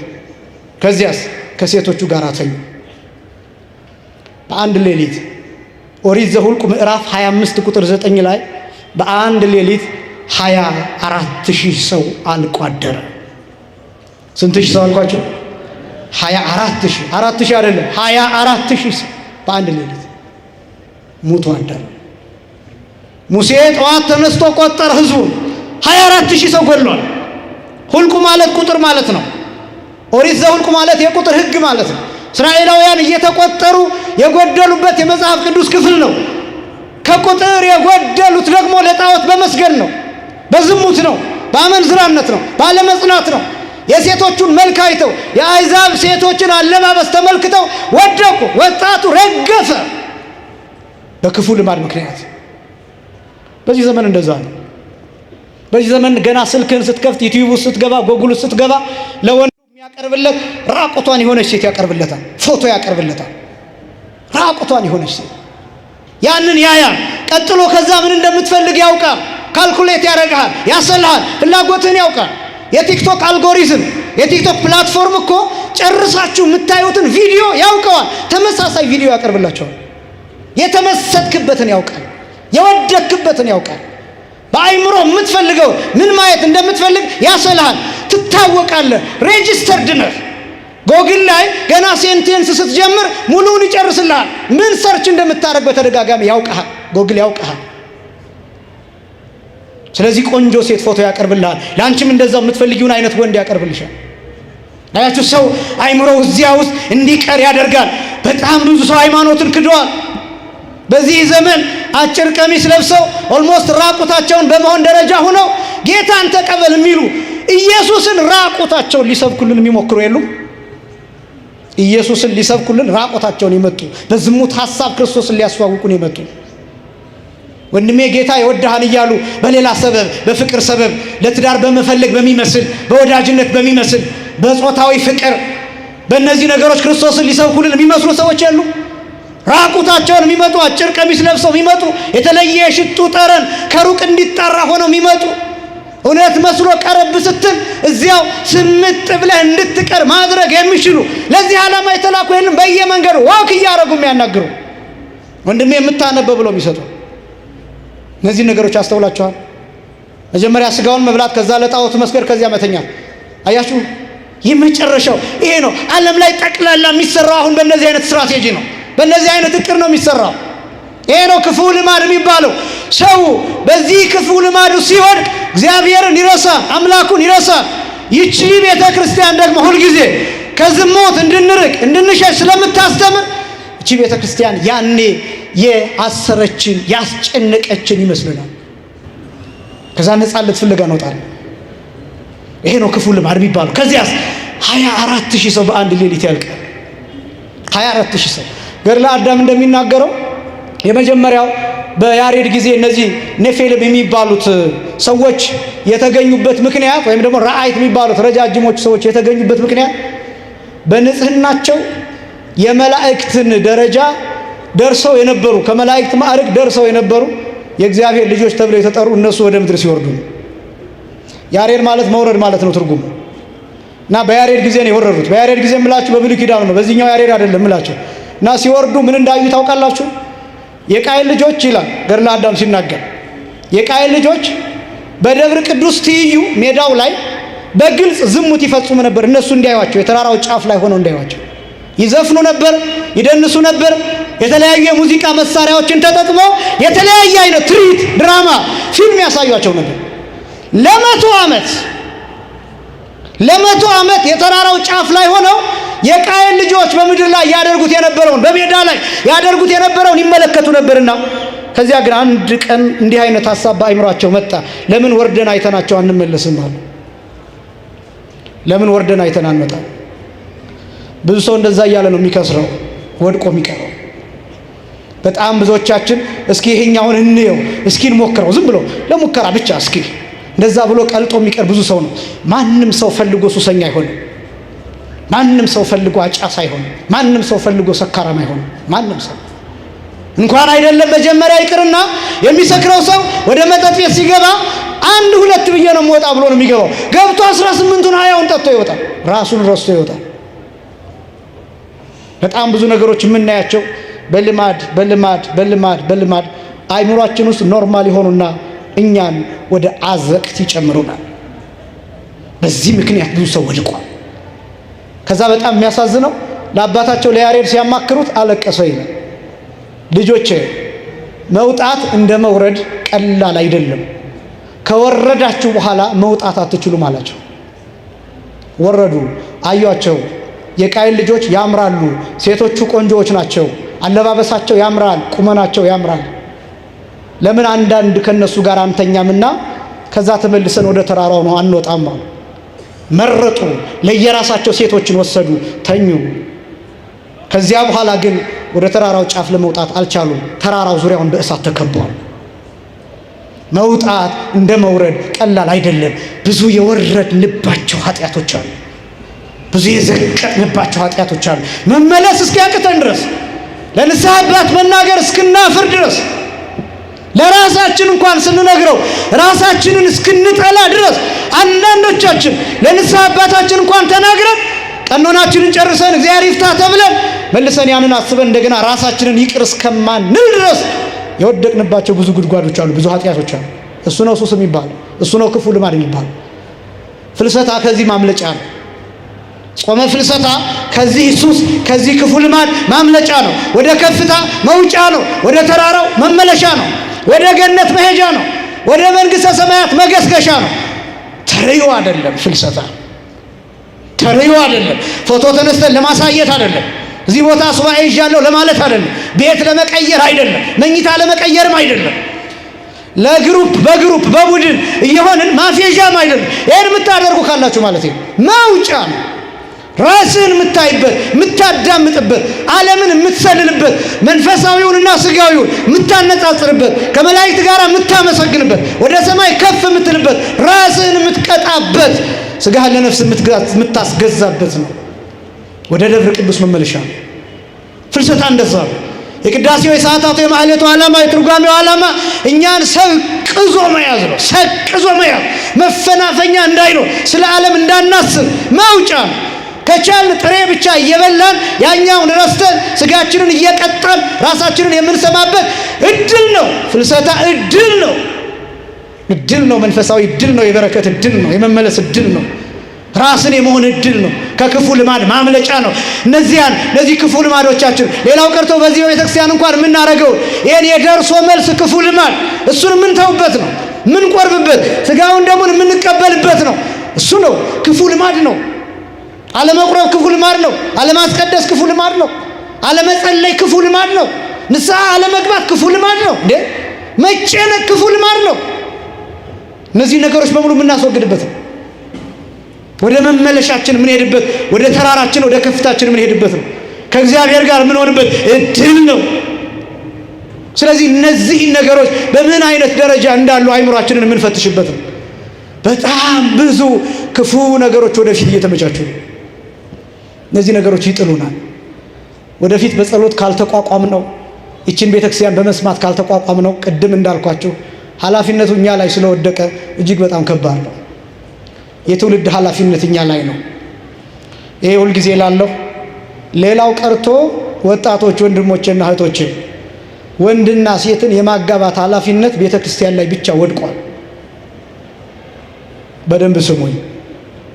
ከዚያስ ከሴቶቹ ጋር ተኙ። በአንድ ሌሊት ኦሪት ዘኍልቍ ምዕራፍ 25 ቁጥር 9 ላይ በአንድ ሌሊት 24,000 ሰው አልቆ አደረ። ስንት ሺህ ሰው አልቋቸው? 24,000። 4,000 አይደለም 24,000 ሰው በአንድ ሌሊት ሙቶ አደረ። ሙሴ ጠዋት ተነስቶ ቆጠረ ህዝቡን። 24,000 ሰው ገድሏል። ሁልቁ ማለት ቁጥር ማለት ነው። ኦሪት ዘኍልቍ ማለት የቁጥር ህግ ማለት ነው። እስራኤላውያን እየተቆጠሩ የጎደሉበት የመጽሐፍ ቅዱስ ክፍል ነው። ከቁጥር የጎደሉት ደግሞ ለጣዖት በመስገድ ነው፣ በዝሙት ነው፣ በአመንዝራነት ነው፣ ባለመጽናት ነው። የሴቶቹን መልክ አይተው የአሕዛብ ሴቶችን አለባበስ ተመልክተው ወደቁ። ወጣቱ ረገፈ በክፉ ልማድ ምክንያት። በዚህ ዘመን እንደዛ ነው። በዚህ ዘመን ገና ስልክን ስትከፍት ዩቲዩብ ውስጥ ስትገባ ጎግል ውስጥ ስትገባ ለወንዱ የሚያቀርብለት ራቁቷን የሆነች ሴት ያቀርብለታል፣ ፎቶ ያቀርብለታል። ራቁቷን የሆነች ሴት ያንን ያያል። ቀጥሎ ከዛ ምን እንደምትፈልግ ያውቃል። ካልኩሌት ያደርግሃል፣ ያሰልሃል፣ ፍላጎትህን ያውቃል። የቲክቶክ አልጎሪዝም የቲክቶክ ፕላትፎርም እኮ ጨርሳችሁ የምታዩትን ቪዲዮ ያውቀዋል። ተመሳሳይ ቪዲዮ ያቀርብላቸዋል። የተመሰጥክበትን ያውቃል፣ የወደክበትን ያውቃል። በአይምሮ የምትፈልገው ምን ማየት እንደምትፈልግ ያሰልሃል። ትታወቃለህ። ሬጂስተርድ ነህ። ጎግል ላይ ገና ሴንቴንስ ስትጀምር ሙሉውን ይጨርስልሃል። ምን ሰርች እንደምታደርግ በተደጋጋሚ ያውቃል። ጎግል ያውቃል። ስለዚህ ቆንጆ ሴት ፎቶ ያቀርብልሃል። ለአንቺም እንደዛው የምትፈልጊውን አይነት ወንድ ያቀርብልሻል። አያችሁ፣ ሰው አይምሮው እዚያ ውስጥ እንዲቀር ያደርጋል። በጣም ብዙ ሰው ሃይማኖትን ክደዋል። በዚህ ዘመን አጭር ቀሚስ ለብሰው ኦልሞስት ራቁታቸውን በመሆን ደረጃ ሆነው ጌታን ተቀበል የሚሉ ኢየሱስን ራቁታቸውን ሊሰብኩልን የሚሞክሩ የሉም? ኢየሱስን ሊሰብኩልን ራቁታቸውን የመጡ በዝሙት ሐሳብ ክርስቶስን ሊያስተዋውቁን የመጡ ወንድሜ ጌታ ይወድሃል እያሉ በሌላ ሰበብ፣ በፍቅር ሰበብ ለትዳር በመፈለግ በሚመስል በወዳጅነት በሚመስል በጾታዊ ፍቅር በእነዚህ ነገሮች ክርስቶስን ሊሰብኩልን የሚመስሉ ሰዎች ያሉ ራቁታቸውን የሚመጡ አጭር ቀሚስ ለብሰው የሚመጡ የተለየ ሽቱ ጠረን ከሩቅ እንዲጣራ ሆነው የሚመጡ እውነት መስሎ ቀረብ ስትል እዚያው ስምጥ ብለህ እንድትቀር ማድረግ የሚችሉ ለዚህ ዓላማ የተላኩ የለም። በየመንገዱ ዋክ እያደረጉ የሚያናግሩ ወንድሜ የምታነበው ብሎ የሚሰጡ እነዚህ ነገሮች አስተውላችኋል? መጀመሪያ ስጋውን መብላት፣ ከዛ ለጣዖቱ መስገድ፣ ከዚያ መተኛት። አያችሁ? የመጨረሻው ይሄ ነው። ዓለም ላይ ጠቅላላ የሚሰራው አሁን በእነዚህ አይነት ስትራቴጂ ነው፣ በእነዚህ አይነት እቅድ ነው የሚሰራው። ይሄ ነው ክፉ ልማድ የሚባለው። ሰው በዚህ ክፉ ልማዱ ሲወድቅ እግዚአብሔርን ይረሳል፣ አምላኩን ይረሳል። ይቺ ቤተ ክርስቲያን ደግሞ ሁልጊዜ ከዝሙት እንድንርቅ እንድንሸሽ ስለምታስተምር ይቺ ቤተ ክርስቲያን ያኔ የአሰረችን ያስጨነቀችን ይመስልናል። ከዛ ነፃነት ፍለጋ እንወጣለን። ይሄ ነው ክፉ ልማድ የሚባለው። ከዚያስ 24,000 ሰው በአንድ ሌሊት ያልቃል። 24,000 ሰው ገድለ አዳም እንደሚናገረው የመጀመሪያው በያሬድ ጊዜ እነዚህ ኔፌልም የሚባሉት ሰዎች የተገኙበት ምክንያት ወይም ደግሞ ራአይት የሚባሉት ረጃጅሞች ሰዎች የተገኙበት ምክንያት በንጽህናቸው የመላእክትን ደረጃ ደርሰው የነበሩ ከመላእክት ማዕረግ ደርሰው የነበሩ የእግዚአብሔር ልጆች ተብለው የተጠሩ እነሱ ወደ ምድር ሲወርዱ ነው። ያሬድ ማለት መውረድ ማለት ነው ትርጉሙ። እና በያሬድ ጊዜ ነው የወረዱት። በያሬድ ጊዜ ምላችሁ በብሉይ ኪዳኑ ነው፣ በዚህኛው ያሬድ አይደለም ምላችሁ። እና ሲወርዱ ምን እንዳዩ ታውቃላችሁ? የቃየል ልጆች ይላል ገድለ አዳም ሲናገር፣ የቃየል ልጆች በደብረ ቅዱስ ትይዩ ሜዳው ላይ በግልጽ ዝሙት ይፈጽሙ ነበር። እነሱ እንዲያዩዋቸው፣ የተራራው ጫፍ ላይ ሆነው እንዲያዩዋቸው ይዘፍኑ ነበር፣ ይደንሱ ነበር። የተለያዩ የሙዚቃ መሳሪያዎችን ተጠቅመው የተለያየ አይነት ትርኢት፣ ድራማ፣ ፊልም ያሳዩቸው ነበር። ለመቶ ዓመት የተራራው ጫፍ ላይ ሆነው የቃየል ልጆች በምድር ላይ ያደርጉት የነበረውን በሜዳ ላይ ያደርጉት የነበረውን ይመለከቱ ነበርና ከዚያ ግን አንድ ቀን እንዲህ አይነት ሐሳብ በአይምሯቸው መጣ። ለምን ወርደን አይተናቸው አንመለስም አሉ። ለምን ወርደን አይተን አንመጣም? ብዙ ሰው እንደዛ እያለ ነው የሚከስረው፣ ወድቆ የሚቀረው። በጣም ብዙዎቻችን እስኪ ይሄኛውን እንየው፣ እስኪ እንሞክረው፣ ዝም ብሎ ለሙከራ ብቻ እስኪ እንደዛ ብሎ ቀልጦ የሚቀር ብዙ ሰው ነው። ማንም ሰው ፈልጎ ሱሰኛ አይሆንም። ማንም ሰው ፈልጎ አጫስ አይሆንም። ማንም ሰው ፈልጎ ሰካራም አይሆንም። ማንም ሰው እንኳን አይደለም መጀመሪያ ይቅርና የሚሰክረው ሰው ወደ መጠጥ ቤት ሲገባ 1-2 ብዬ ነው የምወጣ ብሎ ነው የሚገባው። ገብቶ 18ቱን 20ውን ጠጥቶ ይወጣል። ራሱን ረስቶ ይወጣል። በጣም ብዙ ነገሮች የምናያቸው በልማድ አይምሯችን ውስጥ ኖርማል ይሆኑና እኛን ወደ አዘቅት ይጨምሩናል። በዚህ ምክንያት ብዙ ሰው ወድቋል። ከዛ በጣም የሚያሳዝነው ለአባታቸው ለያሬድ ሲያማክሩት አለቀሰ ይላል። ልጆቼ መውጣት እንደ መውረድ ቀላል አይደለም። ከወረዳችሁ በኋላ መውጣት አትችሉም አላቸው። ወረዱ፣ አዩአቸው። የቃየል ልጆች ያምራሉ፣ ሴቶቹ ቆንጆዎች ናቸው፣ አለባበሳቸው ያምራል፣ ቁመናቸው ያምራል። ለምን አንዳንድ ከነሱ ጋር አንተኛምና ከዛ ተመልሰን ወደ ተራራው ነው አንወጣም አሉ። መረጡ፣ ለየራሳቸው ሴቶችን ወሰዱ፣ ተኙ። ከዚያ በኋላ ግን ወደ ተራራው ጫፍ ለመውጣት አልቻሉም። ተራራው ዙሪያውን በእሳት ተከቧል። መውጣት እንደ መውረድ ቀላል አይደለም። ብዙ የወረድንባቸው ኃጢአቶች አሉ። ብዙ የዘቀጥንባቸው ኃጢአቶች አሉ። መመለስ እስኪያቅተን ድረስ ለንስሐ አባት መናገር እስክናፍር ድረስ ለራሳችን እንኳን ስንነግረው ራሳችንን እስክንጠላ ድረስ አንዳንዶቻችን ለንስሐ አባታችን እንኳን ተናግረን ቀኖናችንን ጨርሰን እግዚአብሔር ይፍታ ተብለን መልሰን ያንን አስበን እንደገና ራሳችንን ይቅር እስከማንል ድረስ የወደቅንባቸው ብዙ ጉድጓዶች አሉ፣ ብዙ ኃጢአቶች አሉ። እሱ ነው ሱስ የሚባለው፣ እሱ ነው ክፉ ልማድ የሚባለው። ፍልሰታ ከዚህ ማምለጫ ነው። ጾመ ፍልሰታ ከዚህ ሱስ ከዚህ ክፉ ልማድ ማምለጫ ነው። ወደ ከፍታ መውጫ ነው። ወደ ተራራው መመለሻ ነው። ወደ ገነት መሄጃ ነው። ወደ መንግሥተ ሰማያት መገስገሻ ነው። ተርዮ አይደለም። ፍልሰታ ተርዮ አይደለም። ፎቶ ተነስተን ለማሳየት አይደለም። እዚህ ቦታ ሱባኤ ይዣለሁ ለማለት አይደለም። ቤት ለመቀየር አይደለም። መኝታ ለመቀየርም አይደለም። ለግሩፕ በግሩፕ በቡድን እየሆንን ማፌዣም አይደለም። ይሄን የምታደርጉ ካላችሁ ማለት ነው መውጫ ነው። ራስን የምታይበት የምታዳምጥበት ዓለምን የምትሰልልበት መንፈሳዊውንና ስጋዊውን የምታነጻጽርበት ከመላእክት ጋር የምታመሰግንበት ወደ ሰማይ ከፍ የምትልበት ራስን የምትቀጣበት ስጋህን ለነፍስ የምታስገዛበት ነው። ወደ ደብረ ቅዱስ መመለሻ ነው ፍልሰታ። እንደዛ ነው የቅዳሴው የሰዓታቱ የማህሌቱ ዓላማ የትርጓሜው ዓላማ እኛን ሰቅዞ መያዝ ነው። ሰቅዞ መያዝ መፈናፈኛ እንዳይኖር ስለ ዓለም እንዳናስብ መውጫ ነው። ከቻልን ጥሬ ብቻ እየበላን ያኛውን ረስተን ስጋችንን እየቀጣን ራሳችንን የምንሰማበት እድል ነው። ፍልሰታ እድል ነው። እድል ነው። መንፈሳዊ እድል ነው። የበረከት እድል ነው። የመመለስ እድል ነው። ራስን የመሆን እድል ነው። ከክፉ ልማድ ማምለጫ ነው። እነዚህ ክፉ ልማዶቻችን ሌላው ቀርቶ በዚህ ቤተክርስቲያን እንኳን የምናደርገው ይሄን የደርሶ መልስ ክፉ ልማድ እሱን የምንተውበት ነው። የምንቆርብበት ስጋውን ደሙን የምንቀበልበት ነው። እሱ ነው ክፉ ልማድ ነው። አለመቁረብ ክፉ ልማድ ነው። አለማስቀደስ ክፉ ልማድ ነው። አለመጸለይ ክፉ ልማድ ነው። ንስሐ አለመግባት ክፉ ልማድ ነው። መጨነቅ ክፉ ልማድ ነው። እነዚህ ነገሮች በሙሉ የምናስወግድበት ነው። ወደ መመለሻችን የምንሄድበት፣ ወደ ተራራችን ወደ ከፍታችን የምንሄድበት ነው። ከእግዚአብሔር ጋር የምንሆንበት እድል ነው። ስለዚህ እነዚህ ነገሮች በምን አይነት ደረጃ እንዳሉ አይምሯችንን የምንፈትሽበት ነው። በጣም ብዙ ክፉ ነገሮች ወደፊት እየተመቻቹ ነው። እነዚህ ነገሮች ይጥሉናል። ወደፊት በጸሎት ካልተቋቋም ነው፣ ይችን ቤተክርስቲያን በመስማት ካልተቋቋም ነው፣ ቅድም እንዳልኳችሁ ኃላፊነቱ እኛ ላይ ስለወደቀ እጅግ በጣም ከባድ ነው። የትውልድ ኃላፊነት እኛ ላይ ነው። ይሄ ሁልጊዜ ላለሁ ሌላው ቀርቶ ወጣቶች ወንድሞቼና እህቶቼ ወንድና ሴትን የማጋባት ኃላፊነት ቤተክርስቲያን ላይ ብቻ ወድቋል። በደንብ ስሙኝ።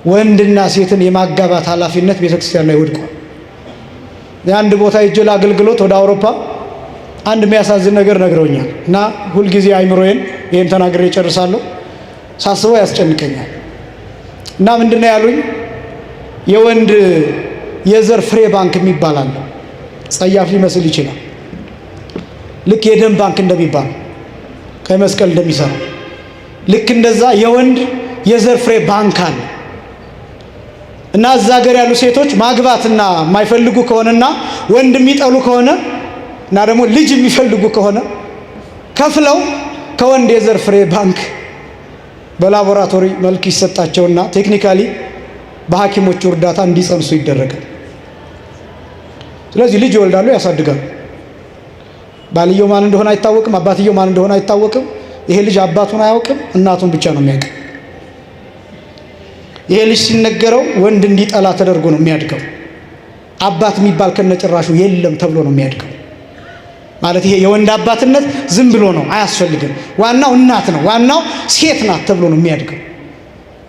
ወንድና ሴትን የማጋባት ኃላፊነት ቤተክርስቲያን ላይ ወድቋል። የአንድ ቦታ የጀላ አገልግሎት ወደ አውሮፓ አንድ የሚያሳዝን ነገር ነግረውኛል እና ሁልጊዜ አይምሮዬን ይሄን ተናግሬ እጨርሳለሁ። ሳስበው ያስጨንቀኛል። እና ምንድነው ያሉኝ? የወንድ የዘር ፍሬ ባንክ የሚባል አለ። ጸያፍ ሊመስል ይችላል። ልክ የደም ባንክ እንደሚባል ቀይ መስቀል እንደሚሰራ ልክ እንደዛ የወንድ የዘር ፍሬ ባንክ አለ። እና እዛ ሀገር ያሉ ሴቶች ማግባትና የማይፈልጉ ከሆነና ወንድ የሚጠሉ ከሆነ እና ደግሞ ልጅ የሚፈልጉ ከሆነ ከፍለው ከወንድ የዘር ፍሬ ባንክ በላቦራቶሪ መልክ ይሰጣቸውና ቴክኒካሊ በሐኪሞቹ እርዳታ እንዲጸንሱ ይደረጋል። ስለዚህ ልጅ ይወልዳሉ፣ ያሳድጋሉ። ባልየው ማን እንደሆነ አይታወቅም፣ አባትየው ማን እንደሆነ አይታወቅም። ይሄ ልጅ አባቱን አያውቅም፣ እናቱን ብቻ ነው የሚያውቅ። ይሄ ልጅ ሲነገረው ወንድ እንዲጠላ ተደርጎ ነው የሚያድገው። አባት የሚባል ከነጭራሹ የለም ተብሎ ነው የሚያድገው። ማለት ይሄ የወንድ አባትነት ዝም ብሎ ነው፣ አያስፈልግም። ዋናው እናት ነው፣ ዋናው ሴት ናት ተብሎ ነው የሚያድገው።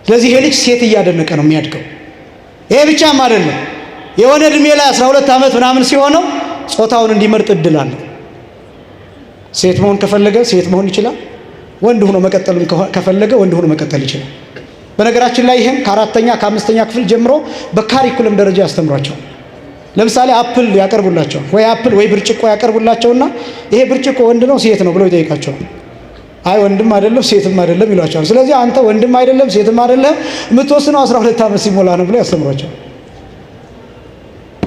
ስለዚህ ይሄ ልጅ ሴት እያደነቀ ነው የሚያድገው። ይሄ ብቻም አይደለም፣ የሆነ እድሜ ላይ 12 ዓመት ምናምን ሲሆነው ጾታውን እንዲመርጥ እድል አለ። ሴት መሆን ከፈለገ ሴት መሆን ይችላል። ወንድ ሆኖ መቀጠልም ከፈለገ ወንድ ሆኖ መቀጠል ይችላል። በነገራችን ላይ ይሄን ከአራተኛ ከአምስተኛ ክፍል ጀምሮ በካሪኩለም ደረጃ ያስተምሯቸዋል። ለምሳሌ አፕል ያቀርቡላቸዋል፣ ወይ አፕል ወይ ብርጭቆ ያቀርቡላቸውና ይሄ ብርጭቆ ወንድ ነው ሴት ነው ብለው ይጠይቃቸዋል። አይ ወንድም አይደለም ሴትም አይደለም ይሏቸዋል። ስለዚህ አንተ ወንድም አይደለም ሴትም አይደለም የምትወስነው 12 ዓመት ሲሞላ ነው ብለው ያስተምሯቸዋል።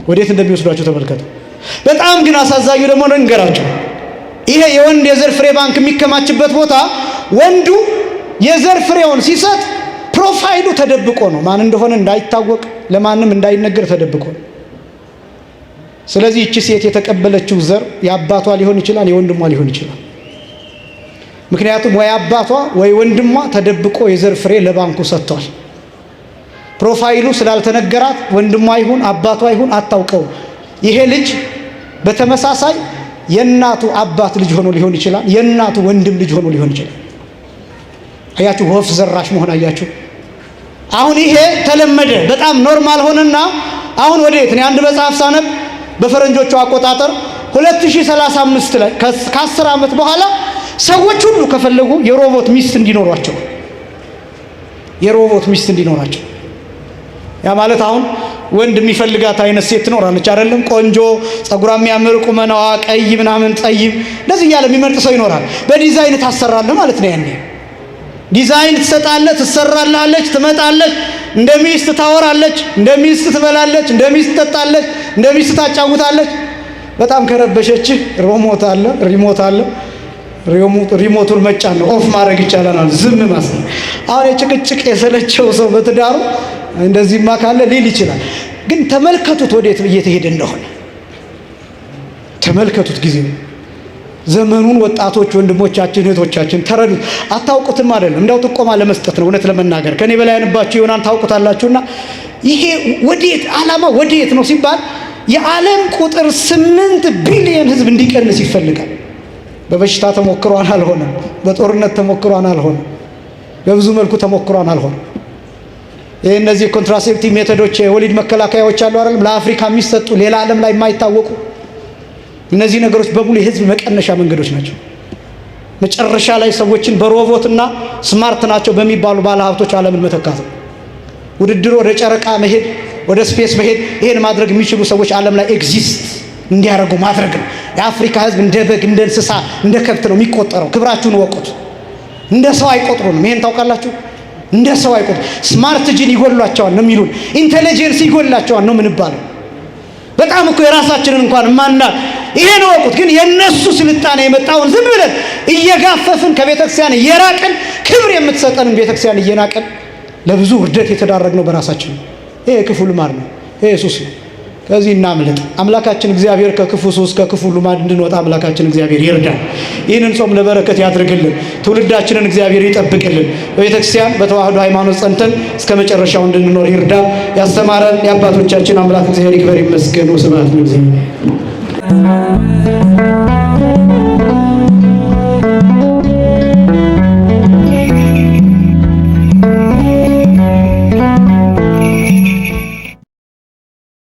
ወዴት እንደሚወስዷቸው ተመልከቱ። በጣም ግን አሳዛኙ ደግሞ እንገራቸው፣ ይሄ የወንድ የዘር ፍሬ ባንክ የሚከማችበት ቦታ ወንዱ የዘር ፍሬውን ሲሰጥ ፕሮፋይሉ ተደብቆ ነው፣ ማን እንደሆነ እንዳይታወቅ ለማንም እንዳይነገር ተደብቆ ነው። ስለዚህ እቺ ሴት የተቀበለችው ዘር የአባቷ ሊሆን ይችላል፣ የወንድሟ ሊሆን ይችላል። ምክንያቱም ወይ አባቷ ወይ ወንድሟ ተደብቆ የዘር ፍሬ ለባንኩ ሰጥቷል። ፕሮፋይሉ ስላልተነገራት ወንድሟ ይሁን አባቷ ይሁን አታውቀው። ይሄ ልጅ በተመሳሳይ የእናቱ አባት ልጅ ሆኖ ሊሆን ይችላል፣ የእናቱ ወንድም ልጅ ሆኖ ሊሆን ይችላል። አያችሁ፣ ወፍ ዘራሽ መሆን አያችሁ። አሁን ይሄ ተለመደ፣ በጣም ኖርማል ሆነና አሁን ወዴት ነው? አንድ መጽሐፍ ሳነብ በፈረንጆቹ አቆጣጠር 2035 ላይ ከ10 ዓመት በኋላ ሰዎች ሁሉ ከፈለጉ የሮቦት ሚስት እንዲኖራቸው ያ ማለት አሁን ወንድ የሚፈልጋት አይነት ሴት ትኖራለች አይደለም? ቆንጆ፣ ጸጉሯ የሚያምር፣ ቁመናዋ ቀይ ምናምን ጠይም፣ እንደዚህ እያለ የሚመርጥ ሰው ይኖራል። በዲዛይን ታሰራለህ ማለት ነው። ያኔ ዲዛይን ትሰጣለህ፣ ትሰራላለች፣ ትመጣለች። እንደ ሚስት ታወራለች፣ እንደ ሚስት ትበላለች፣ እንደ ሚስት ትጠጣለች፣ እንደ ሚስት ታጫውታለች። በጣም ከረበሸችህ ሪሞት አለ። ሪሞቱን መጫን ነው፣ ኦፍ ማድረግ ይቻላል። ዝም ማሰብ። አሁን የጭቅጭቅ የሰለቸው ሰው በትዳሩ እንደዚህማ ካለ ሊል ይችላል። ግን ተመልከቱት ወዴት እየተሄደ እንደሆነ ተመልከቱት። ጊዜው ዘመኑን ወጣቶች ወንድሞቻችን እህቶቻችን ተረዱት። አታውቁትም አይደለም፣ እንዳው ጥቆማ ለመስጠት ነው። እውነት ለመናገር ከኔ በላይ ያነባችሁ ይሆናል ታውቁታላችሁና ይሄ ወዴት ዓላማ ወዴት ነው ሲባል የዓለም ቁጥር 8 ቢሊዮን ህዝብ እንዲቀንስ ይፈልጋል። በበሽታ ተሞክሯን አልሆነም፣ በጦርነት ተሞክሯን አልሆነም፣ በብዙ መልኩ ተሞክሯን አልሆነም። እነዚህ ኮንትራሴፕቲቭ ሜቶዶች የወሊድ መከላከያዎች አሉ አይደል? ለአፍሪካ የሚሰጡ ሌላ ዓለም ላይ የማይታወቁ እነዚህ ነገሮች በሙሉ የህዝብ መቀነሻ መንገዶች ናቸው። መጨረሻ ላይ ሰዎችን በሮቦትና ስማርት ናቸው በሚባሉ ባለሀብቶች ዓለምን መተካት ነው። ውድድሩ ወደ ጨረቃ መሄድ፣ ወደ ስፔስ መሄድ፣ ይሄን ማድረግ የሚችሉ ሰዎች ዓለም ላይ ኤግዚስት እንዲያደርጉ ማድረግ ነው። የአፍሪካ ህዝብ እንደ በግ፣ እንደ እንስሳ፣ እንደ ከብት ነው የሚቆጠረው። ክብራችሁን ወቁት። እንደ ሰው አይቆጥሩንም። ይሄን ታውቃላችሁ? እንደ ሰው አይቆጥሩ። ስማርት ጂን ይጎላቸዋል ነው የሚሉን። ኢንቴሊጀንስ ይጎላቸዋል ነው ምንባለው። በጣም እኮ የራሳችንን እንኳን ማናቅ ይሄን ወቁት። ግን የነሱ ስልጣኔ የመጣውን ዝም ብለን እየጋፈፍን ከቤተክርስቲያን እየራቅን ክብር የምትሰጠንን ቤተክርስቲያን እየናቅን ለብዙ ውርደት የተዳረግነው በራሳችን ነው። ይሄ ክፉ ልማድ ነው። ይሄ ሱስ ነው። ከዚህ እናምልጥ። አምላካችን እግዚአብሔር ከክፉ ሱስ ከክፉ ልማድ እንድንወጣ አምላካችን እግዚአብሔር ይርዳል። ይህንን ጾም ለበረከት ያድርግልን። ትውልዳችንን እግዚአብሔር ይጠብቅልን። በቤተክርስቲያን በተዋህዶ ሃይማኖት ጸንተን እስከ መጨረሻው እንድንኖር ይርዳል። ያስተማረን የአባቶቻችን አምላክ እግዚአብሔር ይክበር ይመስገን። ወስብሐት ለእግዚአብሔር።